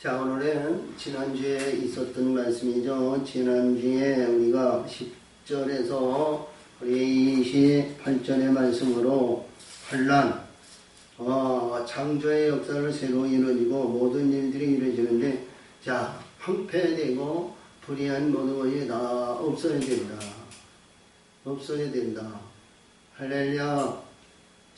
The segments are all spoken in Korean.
자, 오늘은 지난주에 있었던 말씀이죠. 지난주에 우리가 10절에서 28절의 말씀으로 환난, 창조의 역사를 새로 이루어지고 모든 일들이 이루어지는데, 자, 황폐되고 불의한 모든 것이 다 없어야 된다. 없어야 된다. 할렐루야.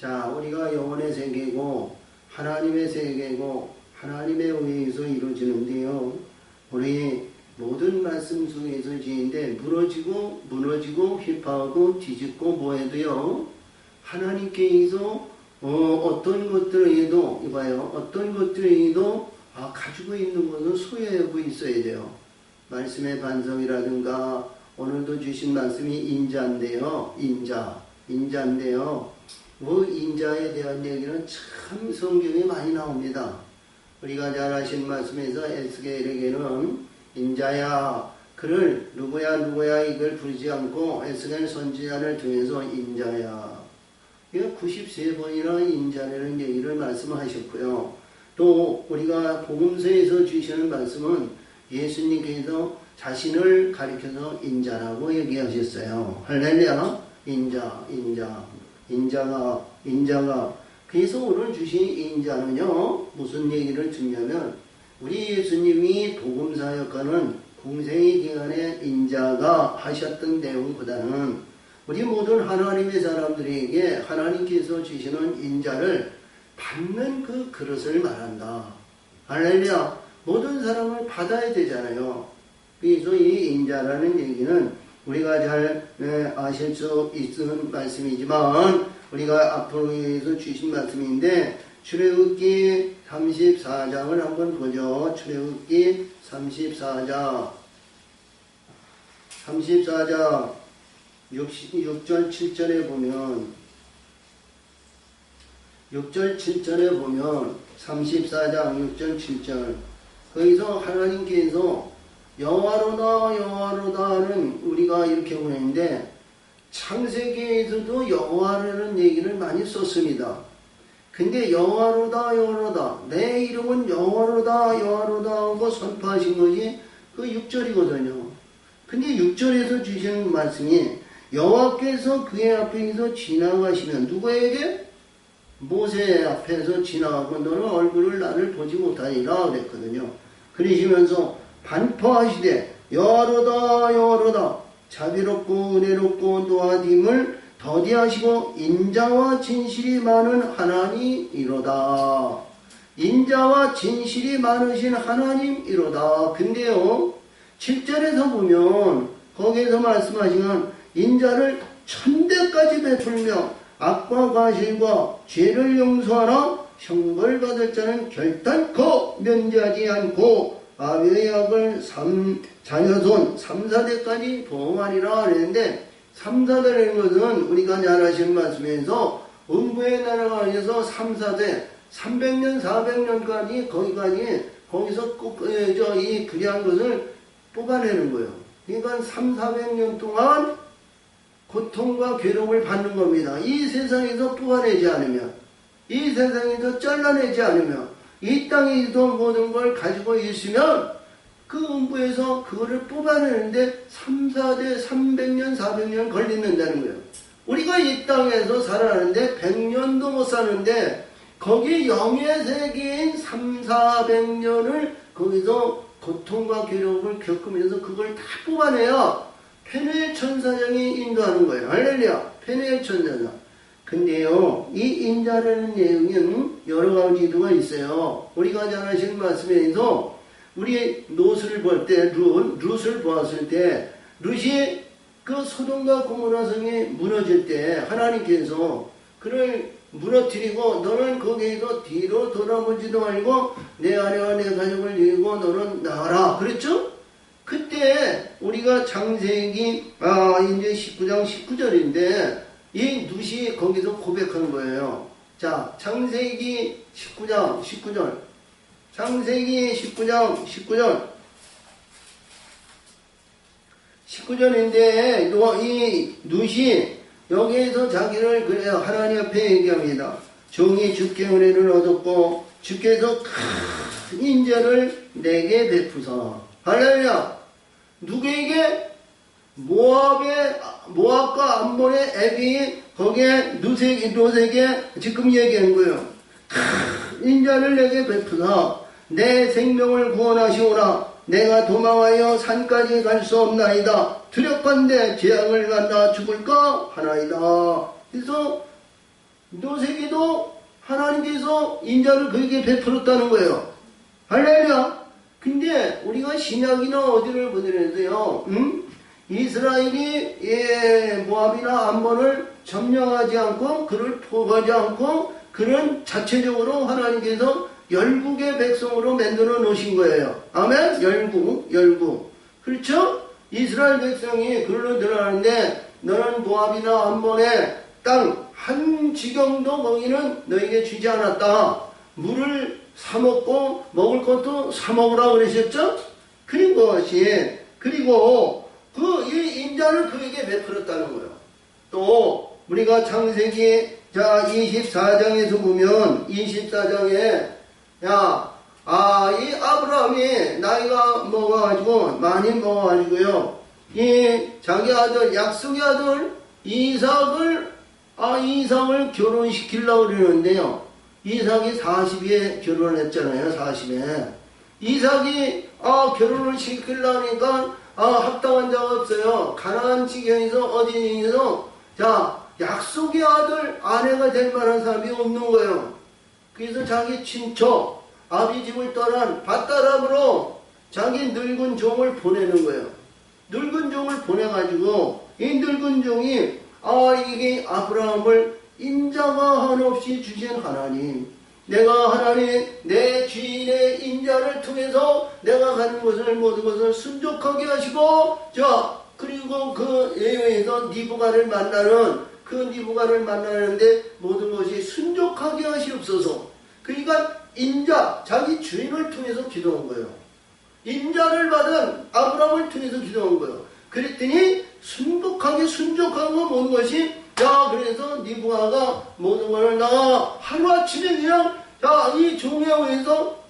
자, 우리가 영혼의 세계고 하나님의 세계고 하나님의 의해서 이루어지는데요. 우리 모든 말씀 속에서 지인데 무너지고 휘파하고 뒤집고 뭐해도요. 하나님께 의해서 어떤 것들에도 이봐요. 어떤 것들에도 가지고 있는 것은 소유하고 있어야 돼요. 말씀의 반성이라든가 오늘도 주신 말씀이 인자인데요. 인자인데요. 인자에 대한 얘기는 참 성경에 많이 나옵니다. 우리가 잘 아신 말씀에서 에스겔에게는 인자야, 그를 누구야 이걸 부르지 않고 에스겔 선지자를 통해서 인자야. 93번이나 인자라는 얘기를 말씀하셨고요. 또 우리가 복음서에서 주시는 말씀은 예수님께서 자신을 가리켜서 인자라고 얘기하셨어요. 할렐루야. 인자가 그래서 오늘 주신 인자는요, 무슨 얘기를 주냐면, 우리 예수님이 복음사역하는 공생의 기간에 인자가 하셨던 내용보다는 우리 모든 하나님의 사람들에게 하나님께서 주시는 인자를 받는 그 그릇을 말한다. 할렐루야. 모든 사람을 받아야 되잖아요. 그래서 이 인자라는 얘기는 우리가 잘 아실 수 있는 말씀이지만 우리가 앞으로 위해서 주신 말씀인데 출애굽기 34장을 한번 보죠. 출애굽기 34장 6절 7절에 보면 34장 6절 7절 거기서 하나님께서 여호와로다는 우리가 이렇게 보냈는데 창세기에서도 여호와라는 얘기를 많이 썼습니다. 근데 여호와로다 내 이름은 여호와로다 하고 선포하신 것이 그 6절이거든요. 근데 6절에서 주시는 말씀이 여호와께서 그의 앞에서 지나가시면 누구에게? 모세 앞에서 지나가고 너는 얼굴을 나를 보지 못하리라 그랬거든요. 그러시면서 반포하시되 여호와로다 자비롭고 은혜롭고 노하심을 더디하시고 인자와 진실이 많은 하나님이로다. 인자와 진실이 많으신 하나님이로다. 근데요 7절에서 보면 거기에서 말씀하시면 인자를 1000대까지 베풀며 악과 과실과 죄를 용서하라. 형벌받을 자는 결단코 면제하지 않고 아비의 악을 자녀손 3, 4대까지 보호하리라 그랬는데 3, 4대라는 것은 우리가 잘 아시는 말씀에서 음부의 나라가 아니어서 3, 4대 300년 400년까지 거기서 꼭 이 불의한 것을 뽑아내는 거예요. 그러니까 3, 400년 동안 고통과 괴로움을 받는 겁니다. 이 세상에서 뽑아내지 않으면, 이 세상에서 잘라내지 않으면, 이 땅에도 모든 걸 가지고 있으면 그 음부에서 그거를 뽑아내는데 3, 4대 300년 400년 걸린다는 거예요. 우리가 이 땅에서 살아가는데 100년도 못 사는데 거기 영의 세계인 3, 400년을 거기서 고통과 괴로움을 겪으면서 그걸 다 뽑아내야 페누엘 천사장이 인도하는 거예요. 할렐루야. 페누엘 천사장. 근데요, 이 인자라는 내용은 여러 가지가 있어요. 우리가 잘 아시는 말씀에서 우리 롯을 볼 때, 룻을 보았을 때, 룻이 그 소돔과 고모라 성이 무너질 때 하나님께서 그를 무너뜨리고 너는 거기에서 뒤로 돌아보지도 말고 내 아내와 내 가족을 이루고 너는 나가라. 그랬죠? 그때 우리가 창세기 이제 19장 19절인데 이 룻이 거기서 고백한 거예요. 자, 창세기 19장 19절. 창세기 19장 19절인데 이 룻이 여기에서 자기를 그래요. 하나님 앞에 얘기합니다. 종이 주께 은혜를 얻었고 주께서 인자를 내게 베푸사. 할렐루야. 누구에게? 모압과 암몬의 애비, 거기에 롯에게 지금 얘기한 거예요. 인자를 내게 베푸사 내 생명을 구원하시오라. 내가 도망하여 산까지 갈 수 없나이다. 두렵건대 재앙을 만나 죽을까 하나이다. 그래서 롯에게도 하나님께서 인자를 그에게 베풀었다는 거예요. 할렐루야. 근데 우리가 신약이나 어디를 보더라도요, 이스라엘이 모압이나 암몬을 점령하지 않고 그를 포기하지 않고 그는 자체적으로 하나님께서 열국의 백성으로 만들어 놓으신 거예요. 아멘? 열국. 그렇죠? 이스라엘 백성이 그걸로 들어가는데 너는 모압이나 암몬의 땅 한 지경도 거기는 너에게 주지 않았다. 물을 사 먹고 먹을 것도 사 먹으라 그러셨죠? 그리고 이 인자를 그에게 베풀었다는 거예요. 또 우리가 창세기 24장에서 보면 24장에 이 아브라함이 나이가 먹어가지고 많이 먹어가지고요. 이 자기 아들 약속의 아들 이삭을 결혼시키려고 그러는데요. 이삭이 40에 결혼했잖아요. 40에. 이삭이 결혼을 시키려고 하니까 합당한 자가 없어요. 가나안 지경에서 어디에서 약속의 아들 아내가 될 만한 사람이 없는 거예요. 그래서 자기 친척 아비 집을 떠난 밧다람으로 자기 늙은 종을 보내는 거예요. 늙은 종을 보내가지고 이 늙은 종이 이게 아브라함을 인자가 한없이 주신 하나님, 내가 하나님 내 주인의 인자를 통해서 내가 가는 것을 모든 것을 순족하게 하시고 그리고 그 예외에서 니부갓을 만나는데 모든 것이 순족하게 하시옵소서. 그러니까 인자 자기 주인을 통해서 기도한 거예요. 인자를 받은 아브라함을 통해서 기도한 거예요. 그랬더니 순족하고 모든 것이 그래서 니부갓가 모든 것을 하루아침에 그냥 이 종에 의해서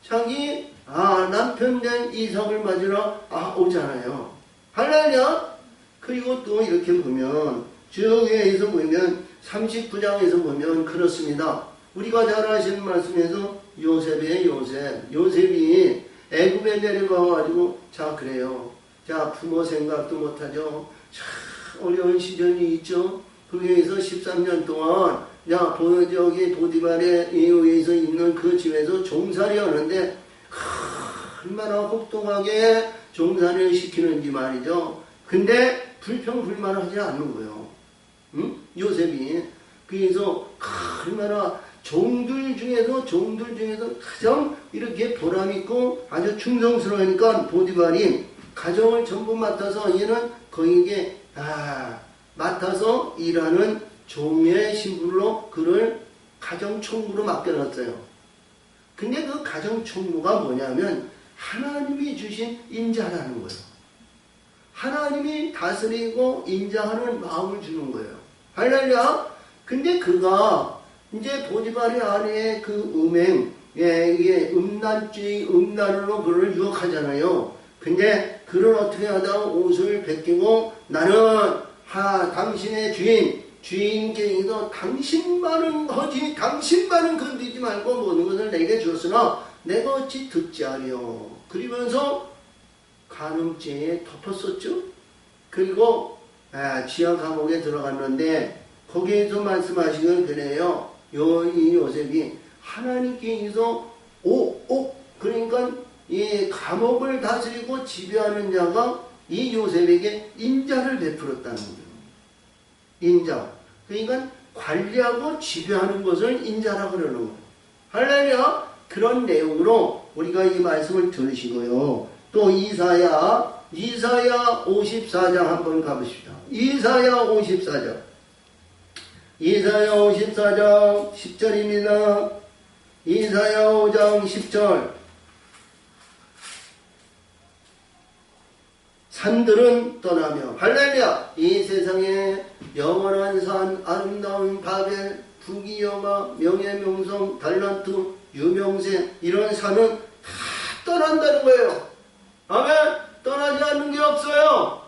자기 남편 된 이삭을 맞으러 오잖아요. 할렐루야. 그리고 또 이렇게 보면 저기에서 보면 39장에서 보면 그렇습니다. 우리가 잘 아시는 말씀에서 요셉이 애굽에 내려가가지고 그래요. 부모 생각도 못하죠. 어려운 시절이 있죠. 거기에서 13년 동안 보디발에 의해서 있는 그 집에서 종살이 하는데 얼마나 혹독하게 종살이를 시키는지 말이죠. 근데 불평불만하지 않는 거예요. 요셉이. 그래서 얼마나 종들 중에서 가장 이렇게 보람있고 아주 충성스러우니까 보디발이 가정을 전부 맡아서 얘는 거기에 맡아서 일하는 종의 신분으로 그를 가정총무로 맡겨놨어요. 근데 그 가정총무가 뭐냐면 하나님이 주신 인자라는 거예요. 하나님이 다스리고 인자하는 마음을 주는 거예요. 할렐루야. 근데 그가 이제 보디발의 아내의 그 이게 음란으로 그를 유혹하잖아요. 근데 그를 어떻게 하다가 옷을 벗기고 나는 당신의 주인께서 당신만은 건드리지 말고 모든 것을 내게 주었으나 내가 어찌 듣지 아니요. 그러면서 간음죄에 덮었었죠. 그리고 지하 감옥에 들어갔는데 거기에서 말씀하시는 그래요. 이 요셉이 하나님께서 그러니까 이 감옥을 다스리고 지배하는 자가 이 요셉에게 인자를 베풀었다는 거예요. 인자. 그러니까 관리하고 지배하는 것을 인자라고 그러는 거예요. 할렐루야. 그런 내용으로 우리가 이 말씀을 들으시고요. 또 이사야 54장 한번 가보십시오. 이사야 54장 10절입니다. 이사야 5장 10절. 산들은 떠나며 할렐루야. 이 세상에 영원한 산 아름다운 바벨 부귀영화 명예명성 달란트 유명세 이런 산은 다 떠난다는 거예요. 아멘. 떠나지 않는 게 없어요.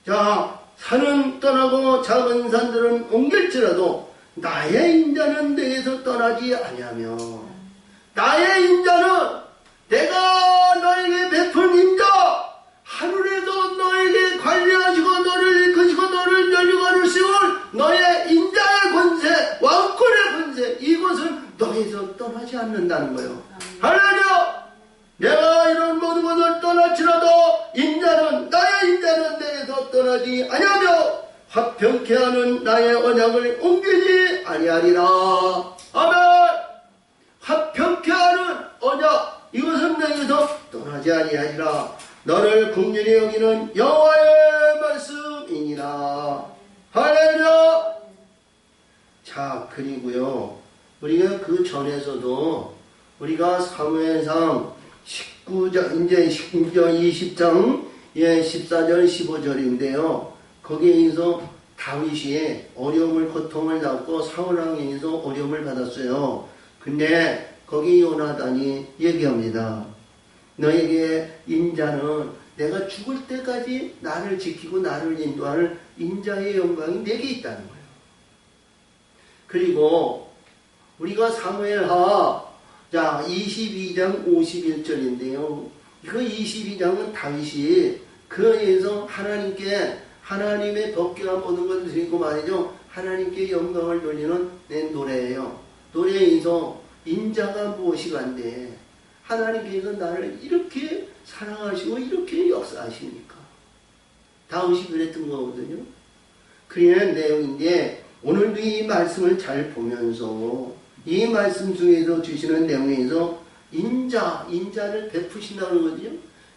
자, 산은 떠나고 작은 산들은 옮길지라도 나의 인자는 내게서 떠나지 아니하며, 나의 인자는 내가 너에게 베푼 인자, 하늘에서 너에게 관리하시고 너를 이끄시고 너를 멸류관을 씌울 너의 인자의 권세, 왕권의 권세, 이것은 너에게서 떠나지 않는다는 거예요. 할렐루야! 내가 이런 모든 것을 떠날지라도 인자는, 나의 인자는 내게서 떠나지 아니하며 화평케 하는 나의 언약을 옮기지 아니하리라. 아멘. 화평케 하는 언약, 이것은 내게서 떠나지 아니하리라. 너를 긍휼히 여기는 여호와의 말씀이니라. 할렐루야. 자, 그리고요, 우리가 그 전에서도 우리가 사무엘상 19장, 이제 20장 14절 15절인데요. 거기에서 다윗이 어려움을, 고통을 받고 사울왕에서 어려움을 받았어요. 근데 거기 요나단이 얘기합니다. 너에게 인자는 내가 죽을 때까지 나를 지키고 나를 인도하는 인자의 영광이 내게 있다는 거예요. 그리고 우리가 사무엘하, 자, 22장 51절인데요. 그 22장은 다윗이 그에서 하나님께, 하나님의 법궤와 모든 것을 드리고 말이죠, 하나님께 영광을 돌리는 내 노래예요. 노래에서 인자가 무엇이간데 하나님께서 나를 이렇게 사랑하시고 이렇게 역사하십니까? 다윗이 그랬던 거거든요. 그런 내용인데 오늘도 이 말씀을 잘 보면서 이 말씀 중에서 주시는 내용에서 인자를 베푸신다는 거거든요.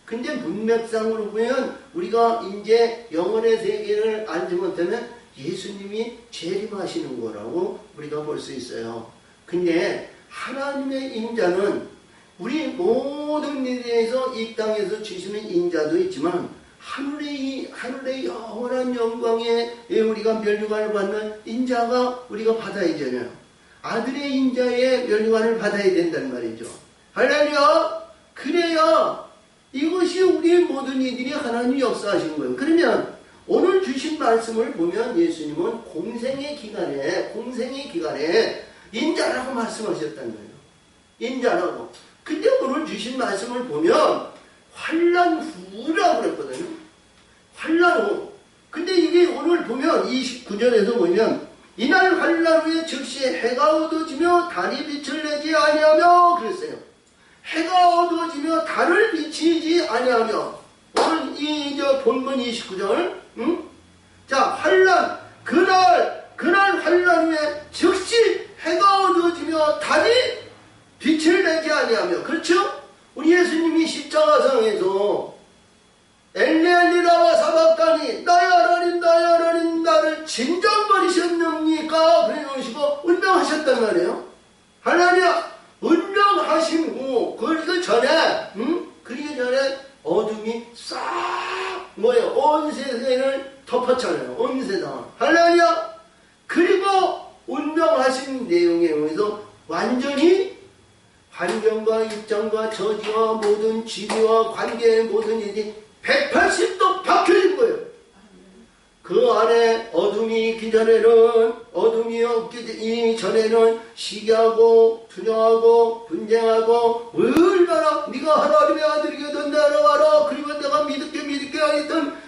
근데 문맥상으로 보면 우리가 이제 영혼의 세계를 알지 못하면 예수님이 재림하시는 거라고 우리가 볼 수 있어요. 근데 하나님의 인자는 우리 모든 일에서 이 땅에서 주시는 인자도 있지만 하늘의 영원한 영광에 우리가 멸류관을 받는 인자가 우리가 받아야 되잖아요. 아들의 인자의 멸류관을 받아야 된다는 말이죠. 할렐루야! 그래야 이것이 우리 모든 이들이 하나님이 역사하신 거예요. 그러면 오늘 주신 말씀을 보면 예수님은 공생의 기간에 인자라고 말씀하셨다는 거예요. 인자라고. 근데 오늘 주신 말씀을 보면 환난 후라고 그랬거든요. 환난 후. 근데 이게 오늘 보면 29절에서 보면 이날 환난 후에 즉시 해가 어두워지며 달이 빛을 내지 아니하며 그랬어요. 해가 어두워지며 달을 비치지 아니하며. 오늘 이 본문 29절. 자, 환난, 그날 환난 후에 즉시 해가 어두워지며 달이 빛을 내지 아니하며. 그렇죠? 우리 예수님이 십자가상에서 엘리엘리라와 사박다니 나의 하나님 나를 진정 버리셨습니까? 그래 놓으시고 운명하셨단 말이에요. 할렐루야. 운명하신 후 그러기 전에 어둠이 싹 온 세상을 덮었잖아요. 온 세상. 할렐루야. 그리고 운명하신 내용에 의해서 완전히 환경과 입장과 저지와 모든 지리와 관계의 모든 일이 180도 바뀌어진 거예요. 그 안에 어둠이 있기 전에는, 어둠이 없기 전에는 시기하고 투정하고 분쟁하고 얼마나 네가 하나님의 아들이거든 내려와라. 그리고 내가 믿을게 하였던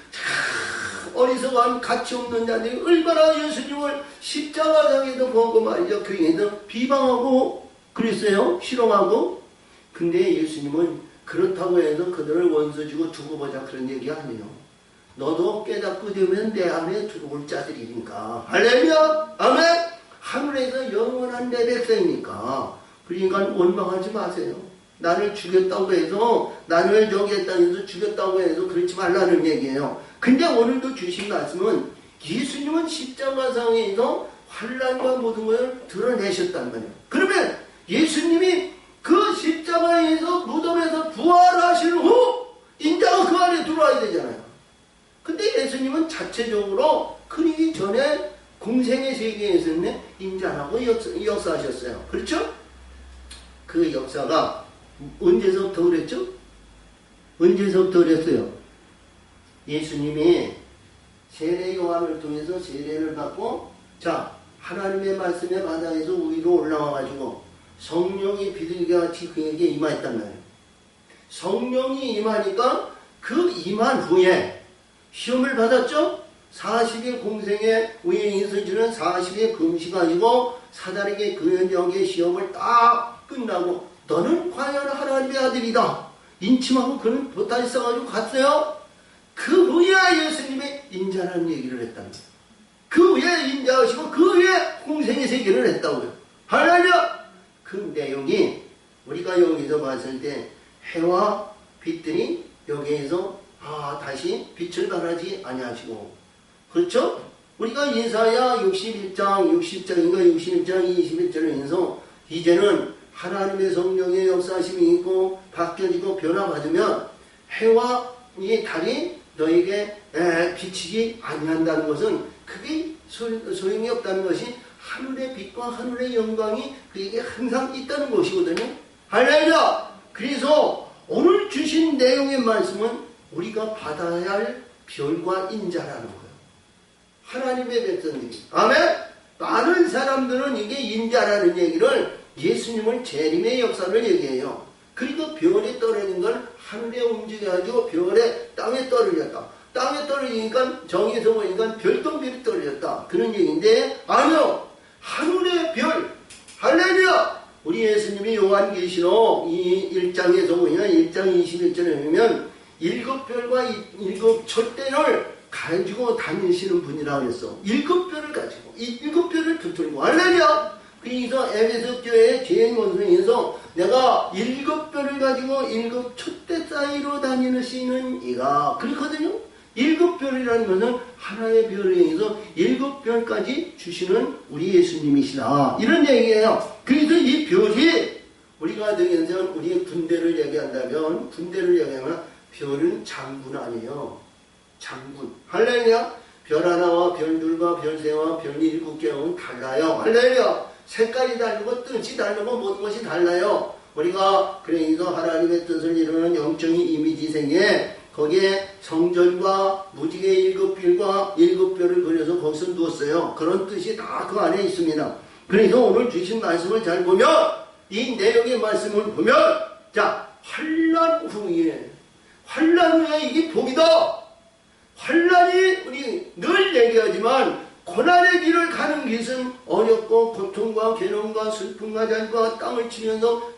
어리석은 가치 없는 자들이 얼마나 예수님을 십자가상에도 보고 말이죠. 교회에서 비방하고 그랬어요. 실험하고. 근데 예수님은 그렇다고 해서 그들을 원수지고 두고 보자 그런 얘기 아니에요. 너도 깨닫고 되면 내 안에 들어올 자들이니까. 할렐루야. 아멘. 하늘에서 영원한 내 백성이니까. 그러니까 원망하지 마세요. 나를 죽였다고 해서, 나를 저기 땅에서 죽였다고 해서 그렇지 말라는 얘기예요. 근데 오늘도 주신 말씀은 예수님은 십자가상에서 환난과 모든 것을 드러내셨단 말이에요. 그러면 예수님이 그 십자가에서 무덤에서 부활하신 후 인자가 그 안에 들어와야 되잖아요. 근데 예수님은 자체적으로 그러기 전에 공생의 세계에서는 인자라고 역사하셨어요. 그렇죠? 그 역사가 언제서부터 그랬죠? 언제서부터 그랬어요? 예수님이 세례 요한을 통해서 세례를 받고 자 하나님의 말씀의 바닥에서 위로 올라와가지고 성령이 비둘기같이 그에게 임하였단 말이에요. 성령이 임하니까 그 임한 후에 시험을 받았죠? 40일 공생의 우행에서 주는 40일 금식하시고 사단에게 근역의 시험을 딱 끝나고 너는 과연 하나님의 아들이다 인침하고 그는 보따리 싸가지고 갔어요. 그 후에 예수님이 인자라는 얘기를 했답니다. 그 후에 인자하시고 그 후에 공생의 세계를 했다고요. 할렐루야! 그 내용이 우리가 여기서 봤을 때 해와 빛들이 여기에서 다시 빛을 발하지 아니하시고 그렇죠? 우리가 이사야 61장 21절에서 이제는 하나님의 성령의 역사심이 있고 바뀌어지고 변화받으면 해와 이 달이 너에게 비치지 아니한다는 것은 그게 소용이 없다는 것이 하늘의 빛과 하늘의 영광이 그에게 항상 있다는 것이거든요. 할렐루야! 그래서 오늘 주신 내용의 말씀은 우리가 받아야 할 별과 인자라는 거예요. 하나님의 백성들이. 아멘? 많은 사람들은 이게 인자라는 얘기를 예수님은 재림의 역사를 얘기해요. 그리고 별에 떨어진 건 하늘에 움직여가지고 별에 땅에 떨어졌다. 땅에 떨어지니까 정에서 보니까 별똥별이 떨어졌다. 그런 얘기인데 아니요. 하늘의 별. 할렐루야! 우리 예수님이 요한계시록 이 1장에서 보면 1장 21절에 보면 7별과 7촛대를 가지고 다니시는 분이라고 했어. 7별을 가지고 이 7별을 붙들고 할렐루야! 그래서 에베소 교회의 제행원성에서 내가 7별을 가지고 7촛대 사이로 다니시는 이가 그렇거든요. 7별이라는 것은 하나의 별에 의해서 7별까지 주시는 우리 예수님이시다. 이런 얘기예요. 그래서 이 별이 우리가 등에서 우리의 군대를 얘기한다면 군대를 얘기하면 별은 장군 아니에요. 장군. 할렐루야. 별 하나와 별 둘과 별 세와 별 7개는 달라요. 할렐루야. 색깔이 다르고 뜻이 다르고 모든 것이 달라요. 우리가 그래서 하나님의 뜻을 이루는 영적인 이미지 생에 거기에 성전과 무지개 7별과 7별을 그려서 거기서 두었어요. 그런 뜻이 다 그 안에 있습니다. 그래서 오늘 주신 말씀을 잘 보면 이 내용의 말씀을 보면 자 환난 후에 이게 복이다. 환난이 우리 늘 얘기하지만 고난의 길을 가는 것은 어렵고 고통과 괴로움과 슬픔과 잔과 땅을 치면서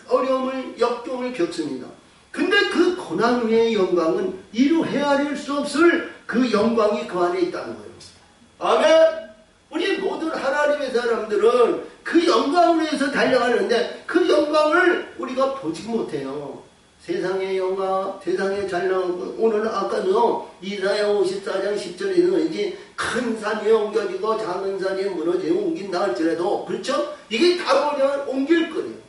어려움을 역경을 겪습니다. 근데 그 고난 후의 영광은 이루 헤아릴 수 없을 그 영광이 그 안에 있다는 거예요. 아멘. 우리 모든 하나님의 사람들은 그 영광을 위해서 달려가는데 그 영광을 우리가 보지 못해요. 세상의 영광, 세상에 잘 나오고 오늘 아까도 이사야 54장 10절에는 이제 큰 산이 옮겨지고 작은 산이 무너지고 옮긴다 할지라도 그렇죠? 이게 다 뭐냐면 옮길 거예요.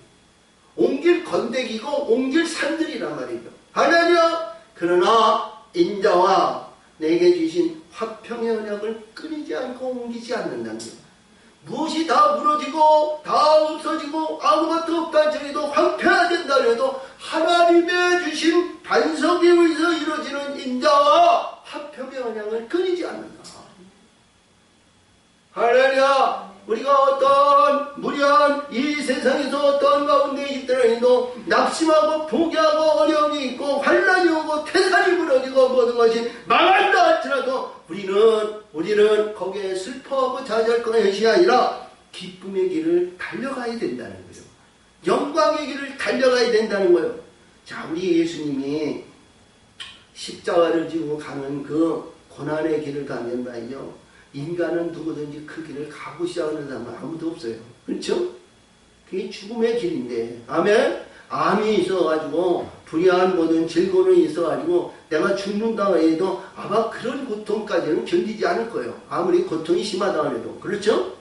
옮길 건데기고 옮길 산들이란 말이죠. 하나님아 그러나 인자와 내게 주신 화평의 언약을 끊이지 않고 옮기지 않는다는 거예요. 무엇이 다 무너지고 다 없어지고 아무것도 없다 할지라도 황폐화된다 해도 하나님의 주신 반석에 의해서 이루어지는 인자와 화평의 언약을 끊이지 않는다. 할렐루야. 우리가 어떤 무리한 이 세상에서 어떤 가운데 있더라도 낙심하고 포기하고 어려움이 있고 환난이 오고 태산이 무너지고 모든 것이 망한다 할지라도 우리는 거기에 슬퍼하고 좌절 것이 아니라 기쁨의 길을 달려가야 된다는 거예요. 영광의 길을 달려가야 된다는 거예요. 자, 우리 예수님이 십자가를 지고 가는 그 고난의 길을 가면 말이죠. 인간은 누구든지 그 길을 가고 시작하는 사람은 아무도 없어요. 그렇죠? 그게 죽음의 길인데 아멘? 암이 있어가지고 불의한 모든 질고는 있어가지고 내가 죽는다 해도 아마 그런 고통까지는 견디지 않을 거예요. 아무리 고통이 심하다 해도. 그렇죠?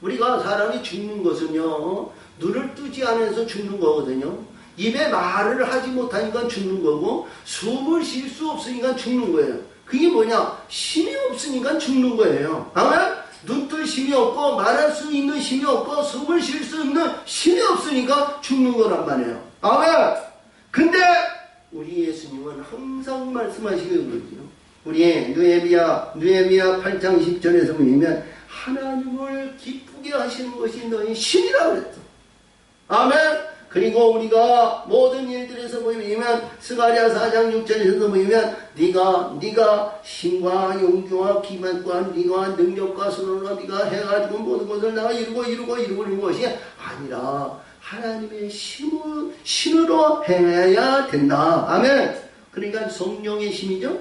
우리가 사람이 죽는 것은요 눈을 뜨지 않아서 죽는 거거든요. 입에 말을 하지 못하니까 죽는 거고 숨을 쉴 수 없으니까 죽는 거예요. 그게 뭐냐? 힘이 없으니까 죽는 거예요. 아멘? 눈뜰 힘이 없고 말할 수 있는 힘이 없고 숨을 쉴 수 있는 힘이 없으니까 죽는 거란 말이에요. 아멘. 근데 우리 예수님은 항상 말씀하시거든요. 우리 느헤미야 8장 10절에서 보면 하나님을 기쁘게 하시는 것이 너희 힘이라고 그랬죠. 아멘. 그리고 우리가 모든 일들에서 보면 스가랴 4장 6절에서도 보면 네가 힘과 용기와 기만과 네가 능력과 손으로 네가 해가지고 모든 것을 내가 이루는 것이 아니라 하나님의 신으로 행해야 된다. 아멘. 그러니까 성령의 힘이죠.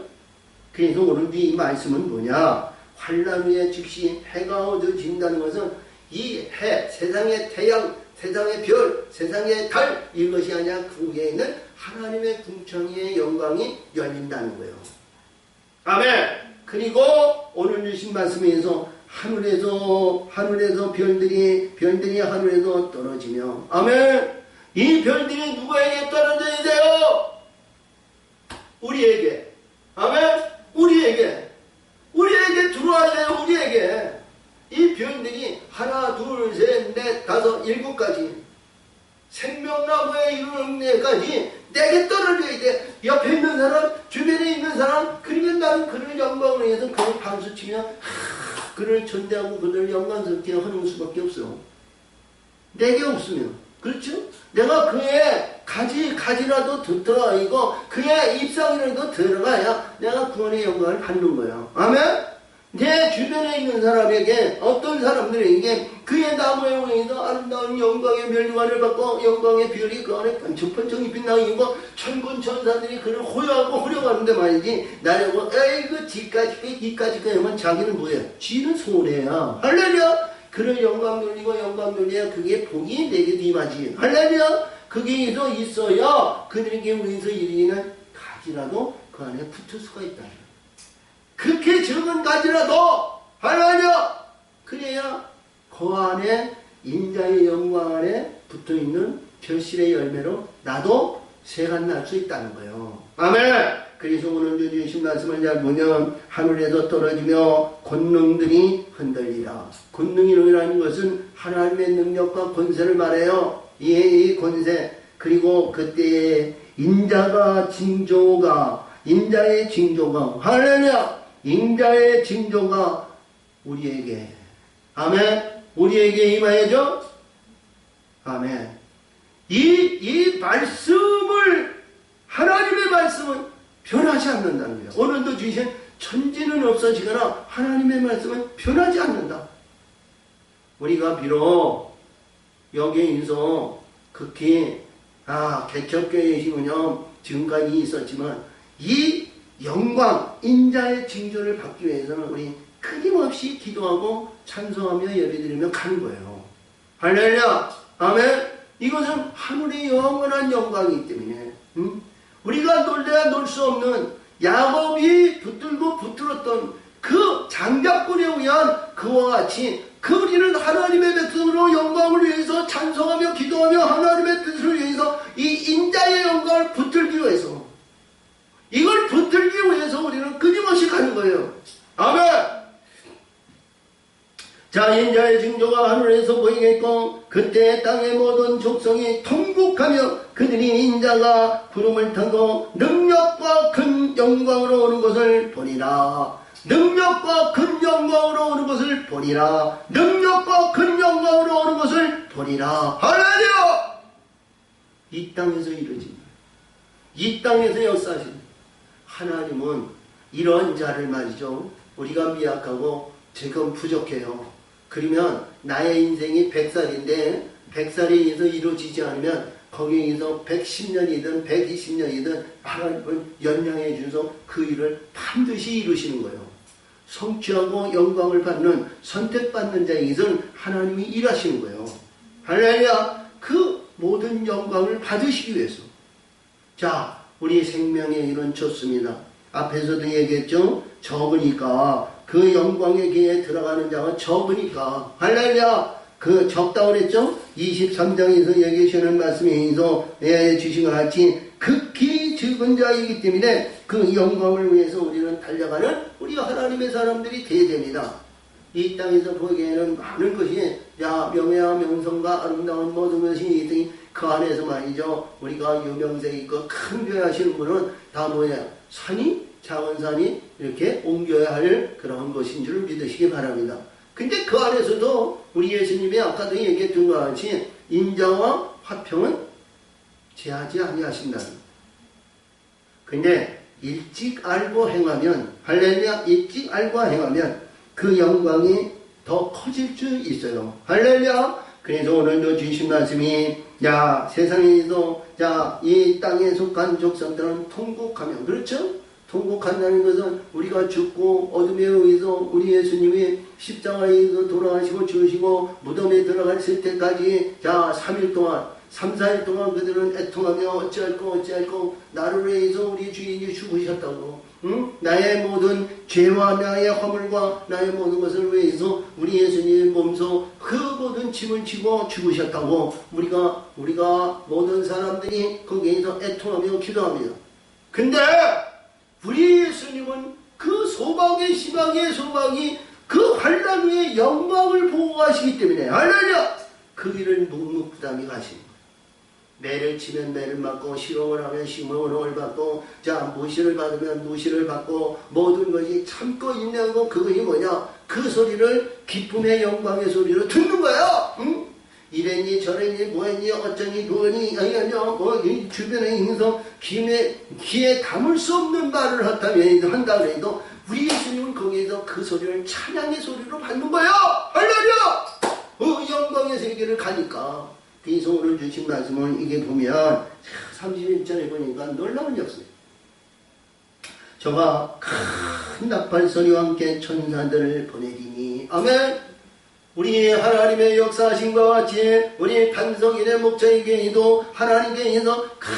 그래서 오늘 이 말씀은 뭐냐? 환난 후에 즉시 해가 어두워진다는 것은 이 해, 세상의 태양, 세상의 별, 세상의 달 이것이 아니라 그 위에 있는 하나님의 궁창의 영광이 열린다는 거예요. 아멘. 그리고 오늘 주신 말씀에서 하늘에서 별들이 하늘에서 떨어지며 아멘. 이 별들이 누구에게 떨어져야 돼요? 우리에게. 아멘. 우리에게 들어와야 돼요. 우리에게. 이 별들이 하나, 둘, 셋, 넷, 다섯, 일곱까지 생명나무에 이르는 데까지 내게 떨어져야 돼. 옆에 있는 사람, 주변에 있는 사람, 그러면 나는 그를 영광을 위해서 그를 박수치며 그를 존대하고 그를 영광스럽게 하는 수밖에 없어. 내게 없으면. 그렇죠? 내가 그의 가지라도 들어가고 그의 입상이라도 들어가야 내가 구원의 영광을 받는 거야. 아멘? 내 주변에 있는 사람에게 어떤 사람들에게 그의 나무에 의해서 아름다운 영광의 멸류관을 받고 영광의 별이 그 안에 번쩍번쩍 빛나고 천군 천사들이 그를 호여하고 호려가는데 말이지 나려고 에이그 지까지 하면 자기는 뭐야? 지는 손해야. 할렐루야. 그를 영광 돌리야 그게 복이 내게도 임하지. 할렐루야. 그게 있어야 그들에게 의해서 이르기는 가지라도 그 안에 붙을 수가 있다. 그렇게 적은 가지라도 할렐루야. 그래야 그 안에 인자의 영광 안에 붙어있는 결실의 열매로 나도 새가 날 수 있다는 거예요. 아멘. 그래서 오늘 주신 말씀을 잘 보면 하늘에서 떨어지며 권능들이 흔들리라. 권능이라는 것은 하나님의 능력과 권세를 말해요. 이 권세. 그리고 그때에 인자의 징조가 할렐루야. 인자의 징조가 우리에게 아멘. 우리에게 임하여져. 아멘. 이 말씀을 하나님의 말씀은 변하지 않는다는 거예요. 오늘도 주신 천지는 없어지거나 하나님의 말씀은 변하지 않는다. 우리가 비록 여기에서 극히 개척교회의 힘은요 지금까지 있었지만 이 영광 인자의 징조를 받기 위해서는 우리 끊임없이 기도하고 찬송하며 예배드리며 가는 거예요. 할렐루야. 아멘. 이것은 하늘의 영원한 영광이기 때문에 우리가 놀래야 놀 수 없는 야곱이 붙들고 붙들었던 그 장작불에 의한 그와 같이 우리는 하나님의 백성으로 영광을 위해서 찬송하며 기도하며 하나님의 뜻을 위해서 이 인자의 영광을 붙들기 위해서 이걸 붙들기 위해서 우리는 끊임없이 가는 거예요. 아멘. 자, 인자의 징조가 하늘에서 보이겠고 그때 땅의 모든 족속이 통곡하며 그들이 인자가 구름을 타고 능력과 큰 영광으로 오는 것을 보리라. 능력과 큰 영광으로 오는 것을 보리라. 능력과 큰 영광으로 오는 것을 보리라. 할렐루야. 이 땅에서 이루어집니다. 이 땅에서 역사하십니다. 하나님은 이런 자를 말이죠. 우리가 미약하고 지금 부족해요. 그러면 나의 인생이 100살인데 100살에 의해서 이루어지지 않으면 거기에서 110년이든 120년이든 하나님은 연장해 주셔서 그 일을 반드시 이루시는 거예요. 성취하고 영광을 받는 선택받는 자에게서는 하나님이 일하시는 거예요. 할렐루야. 그 모든 영광을 받으시기 위해서. 자, 우리 생명의 일은 좋습니다. 앞에서도 얘기했죠. 적으니까 그 영광의 기회에 들어가는 자가 적으니까 할렐루야. 그 적다고 그랬죠. 23장에서 얘기하시는 말씀에서 주신 것 같이 극히 적은 자이기 때문에 그 영광을 위해서 우리는 달려가는 우리 하나님의 사람들이 되어야 됩니다. 이 땅에서 보기에는 많은 것이 명예와 명성과 아름다운 모든 것이 있으니 그 안에서 말이죠. 우리가 유명세 있고 큰 교회 하시는 분은 다 뭐냐? 산이 작은 산이 이렇게 옮겨야 할 그런 것인 줄 믿으시기 바랍니다. 근데 그 안에서도 우리 예수님이 아까도 얘기했던 것 같이 인자와 화평은 제하지 아니하신다. 근데 일찍 알고 행하면, 할렐루야, 일찍 알고 행하면 그 영광이 더 커질 수 있어요. 할렐루야. 그래서 오늘도 주신 말씀이 세상에서 이 땅에 속한 족속들은 통곡하며, 그렇죠? 통곡한다는 것은 우리가 죽고 어둠에 의해서 우리 예수님이 십자가에서 돌아가시고 죽으시고 무덤에 들어갔을 때까지 3일 동안 3, 4일 동안 그들은 애통하며 어찌할꼬 나를 위해서 우리 주인이 죽으셨다고, 나의 모든 죄와 나의 허물과 나의 모든 것을 위해서 우리 예수님의 몸소 그 모든 짐을 지고 죽으셨다고 우리가 모든 사람들이 거기에서 애통하며 기도합니다. 근데 우리 예수님은 그 소망의 희망의 소망이 그 환난 후에 영광을 보고 가시기 때문에, 할렐루야, 그 길을 묵묵부담히 가십니다. 매를 치면 매를 맞고, 시험을 하면 시험을 받고, 무시를 받으면 무시를 받고, 모든 것이 참고 인내하고, 그것이 뭐냐? 그 소리를 기쁨의 영광의 소리로 듣는 거야. 응? 이랬니 저랬니 뭐했니 어쩌니 뭐니 이 주변에 있는 귀에 담을 수 없는 말을 한다 해도 우리 예수님은 거기에서 그 소리를 찬양의 소리로 받는 거야. 할렐루야. 영광의 세계를 가니까. 그래서 오늘 주신 말씀을 이게 보면 31절에 보니까 놀라운 역사예요. 저가 큰 나팔소리와 함께 천사들을 보내리니, 아멘. 우리 하나님의 역사하심과 같이 우리 반석인의 목자에게도 하나님께서 큰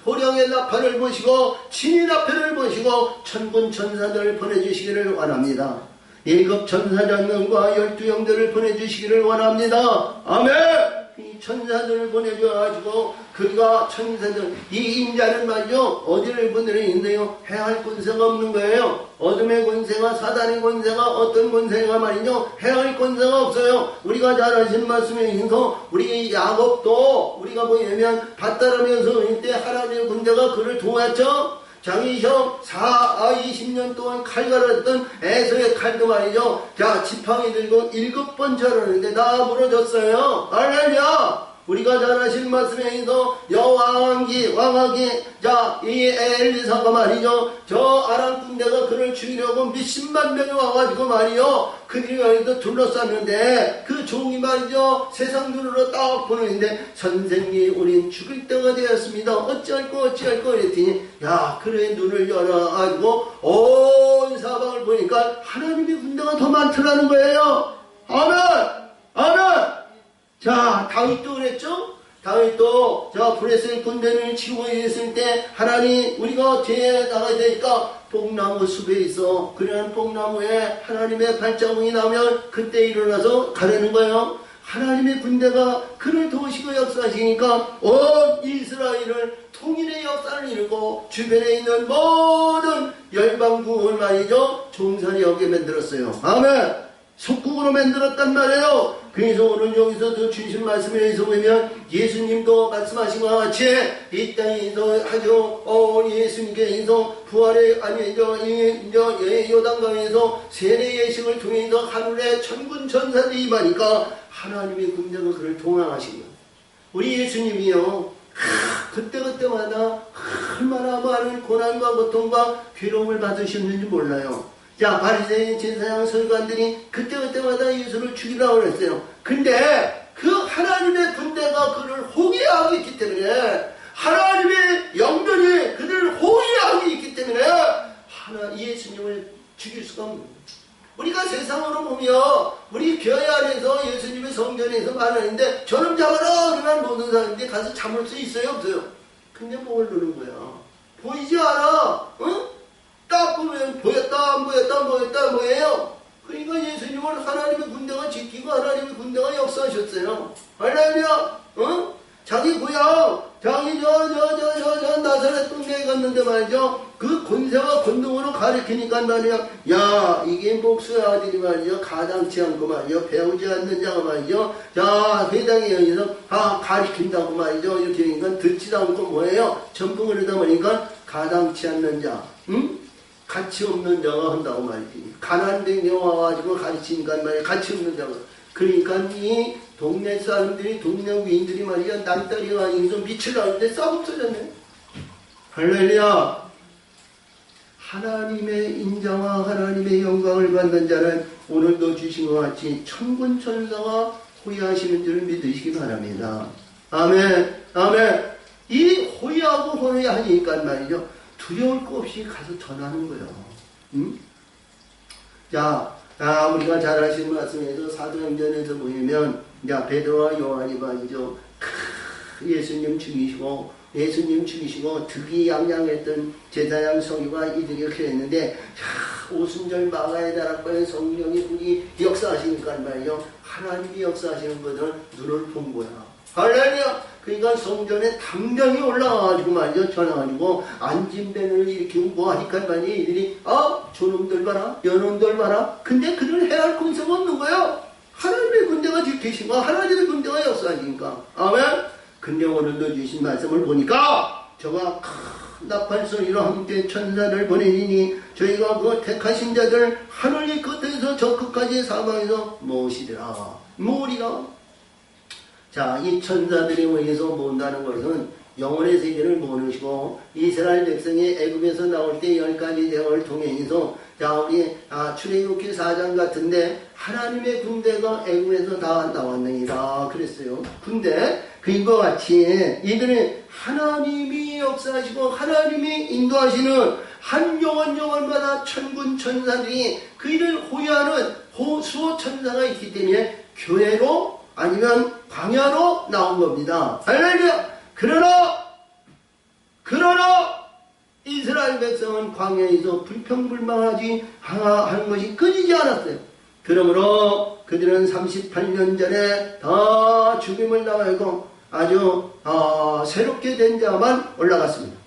호령의 나팔을 보시고 진의 나팔을 보시고 천군 천사들을 보내주시기를 원합니다. 7 천사장면과 12영들을 보내주시기를 원합니다. 아멘. 이 천사들을 보내줘가지고 그가 천사들, 이 인자는 말이죠, 어디를 보내는데요, 해할 권세가 없는 거예요. 어둠의 권세가, 사단의 권세가, 어떤 권세가 말이죠, 해할 권세가 없어요. 우리가 잘 아시는 말씀에 있어서 우리 야곱도 우리가 뭐냐면 밭다라면서 이때 하나님의 군대가 그를 도왔죠. 장이셔 20년 동안 칼 갈았던 에서의 칼도 말이죠. 지팡이 들고 7번 절하는데 다 무너졌어요. 할렐루야. 우리가 잘 아시는 말씀에 있어 왕하기 이 엘리사가 말이죠, 저 아람 군대가 그를 죽이려고 몇십만 명이 와가지고 말이요, 그들이 말이죠 둘러쌌는데 그 종이 말이죠 세상 눈으로 딱 보는데, 선생님 우린 죽을 때가 되었습니다. 어찌할꼬 이랬더니 그래 눈을 열어가지고 온 사방을 보니까 하나님의 군대가 더 많더라는 거예요. 아멘. 다윗도 그랬죠? 다윗도 브레셀 군대를 치고 있을 때 하나님 우리가 뒤에 나가야 되니까 뽕나무 숲에 있어. 그러한 뽕나무에 하나님의 발자국이 나면 그때 일어나서 가려는 거예요. 하나님의 군대가 그를 도우시고 역사하시니까 온 이스라엘을 통일의 역사를 이루고 주변에 있는 모든 열방국을 말이죠 종살이하게 만들었어요. 아멘. 속국으로 만들었단 말이에요. 그래서 오늘 여기서 주신 말씀에 의해서 보면 예수님도 말씀하신 것 같이 이 땅에서 아주 예수님께서 부활의 요단강에서 세례 예식을 통해서 하늘에 천군 천사들이 임하니까 하나님의 군대가 그를 동행하신 거예요. 우리 예수님이요 그때마다 얼마나 많은 고난과 고통과 괴로움을 받으셨는지 몰라요. 바리새인 제사장 서기관들이 그때마다 예수를 죽이려고 했어요. 근데 그 하나님의 군대가 그를 호위하고 있기 때문에, 하나님의 영전이 그들을 호위하고 있기 때문에 예수님을 죽일 수가 없는 거예요. 우리가 세상으로 보면 우리 교회 안에서 예수님의 성전에서 말하는데 저놈 잡아라 그러면 모든 사람들이 가서 잡을 수 있어요 없어요? 근데 뭘 누른 거야? 보이지 않아? 응? 딱 보면 보였다 안 보였다 뭐예요? 그러니까 예수님을 하나님의 군대가 지키고 하나님의 군대가 역사하셨어요. 할렐루야. 자기 고향 자기 나사렛 동네에 갔는데 말이죠. 그 권세와 권능으로 가르치니까 말이야. 야, 이게 목수의 아들이 말이죠. 가당치 않고 말이죠. 배우지 않는 자가 말이죠. 자, 회당에 의해서 가르친다고 말이죠. 이렇게 하니까 듣지도 않고 뭐예요? 전풍을 하다 보니까 가당치 않는 자. 응? 가치 없는 자가 한다고 말이지. 가난된 데 와가지고 가르치니까 말이야. 가치 없는 자가. 그러니까 이 동네 사람들이, 동네 위인들이 말이야. 남다리 가지고서 밑을 나오는데 싹 없어졌네. 할렐루야. 하나님의 인자와 하나님의 영광을 받는 자는 오늘도 주신 것 같이 천군 천사가 호위하시는 줄을 믿으시기 바랍니다. 아멘. 아멘. 이 호위하고 호위하니까 말이죠. 두려울 거 없이 가서 전하는 거예요. 응? 자, 우리가 잘 아시는 말씀에서 사도행전에서 보면, 자, 베드로와 요한이 말이죠. 예수님 죽이시고 득이양양했던 제사장 서기가 이들이 이렇게 했는데, 오순절 마가의 다락방에 성령이 분이 역사하시니까 말이죠. 하나님이 역사하시는 것은 눈을 본 거야. 할렐루야! 그러니까 성전에 당장이 올라와가지고 말이죠. 전화가지고 안진뱅을 일으키고 뭐 하니까 말이죠. 이들이 저놈들 봐라, 여놈들 봐라. 근데 그를 해할 권세가 없는 거예요. 하나님의 군대가 지키시고 하나님의 군대가 역사하니까. 아멘. 근데 오늘도 주신 말씀을 보니까 저가 큰 나팔 소리로 함께 천사를 보내니 저희가 그 택하신 자들 하늘의 끝에서 저 끝까지 사방에서 모으시리라. 모으리라. 자, 이 천사들이 의해서 모은다는 것은 영혼의 세계를 모으시고 이스라엘 백성이 애굽에서 나올 때 10가지 대왕을 통해서 자, 우리 출애굽기 4장 같은데 하나님의 군대가 애굽에서 다 나왔느니라 그랬어요. 군대 그인과 같이 이들은 하나님이 역사하시고 하나님이 인도하시는 한 영혼마다 천군 천사들이 그 일을 호위하는 수호 천사가 있기 때문에 교회로 아니면 광야로 나온 겁니다. 할렐루야! 그러나 이스라엘 백성은 광야에서 불평불만하지 하는 것이 끊이지 않았어요. 그러므로 그들은 38년 전에 다 죽임을 당하고 아주 새롭게 된 자만 올라갔습니다.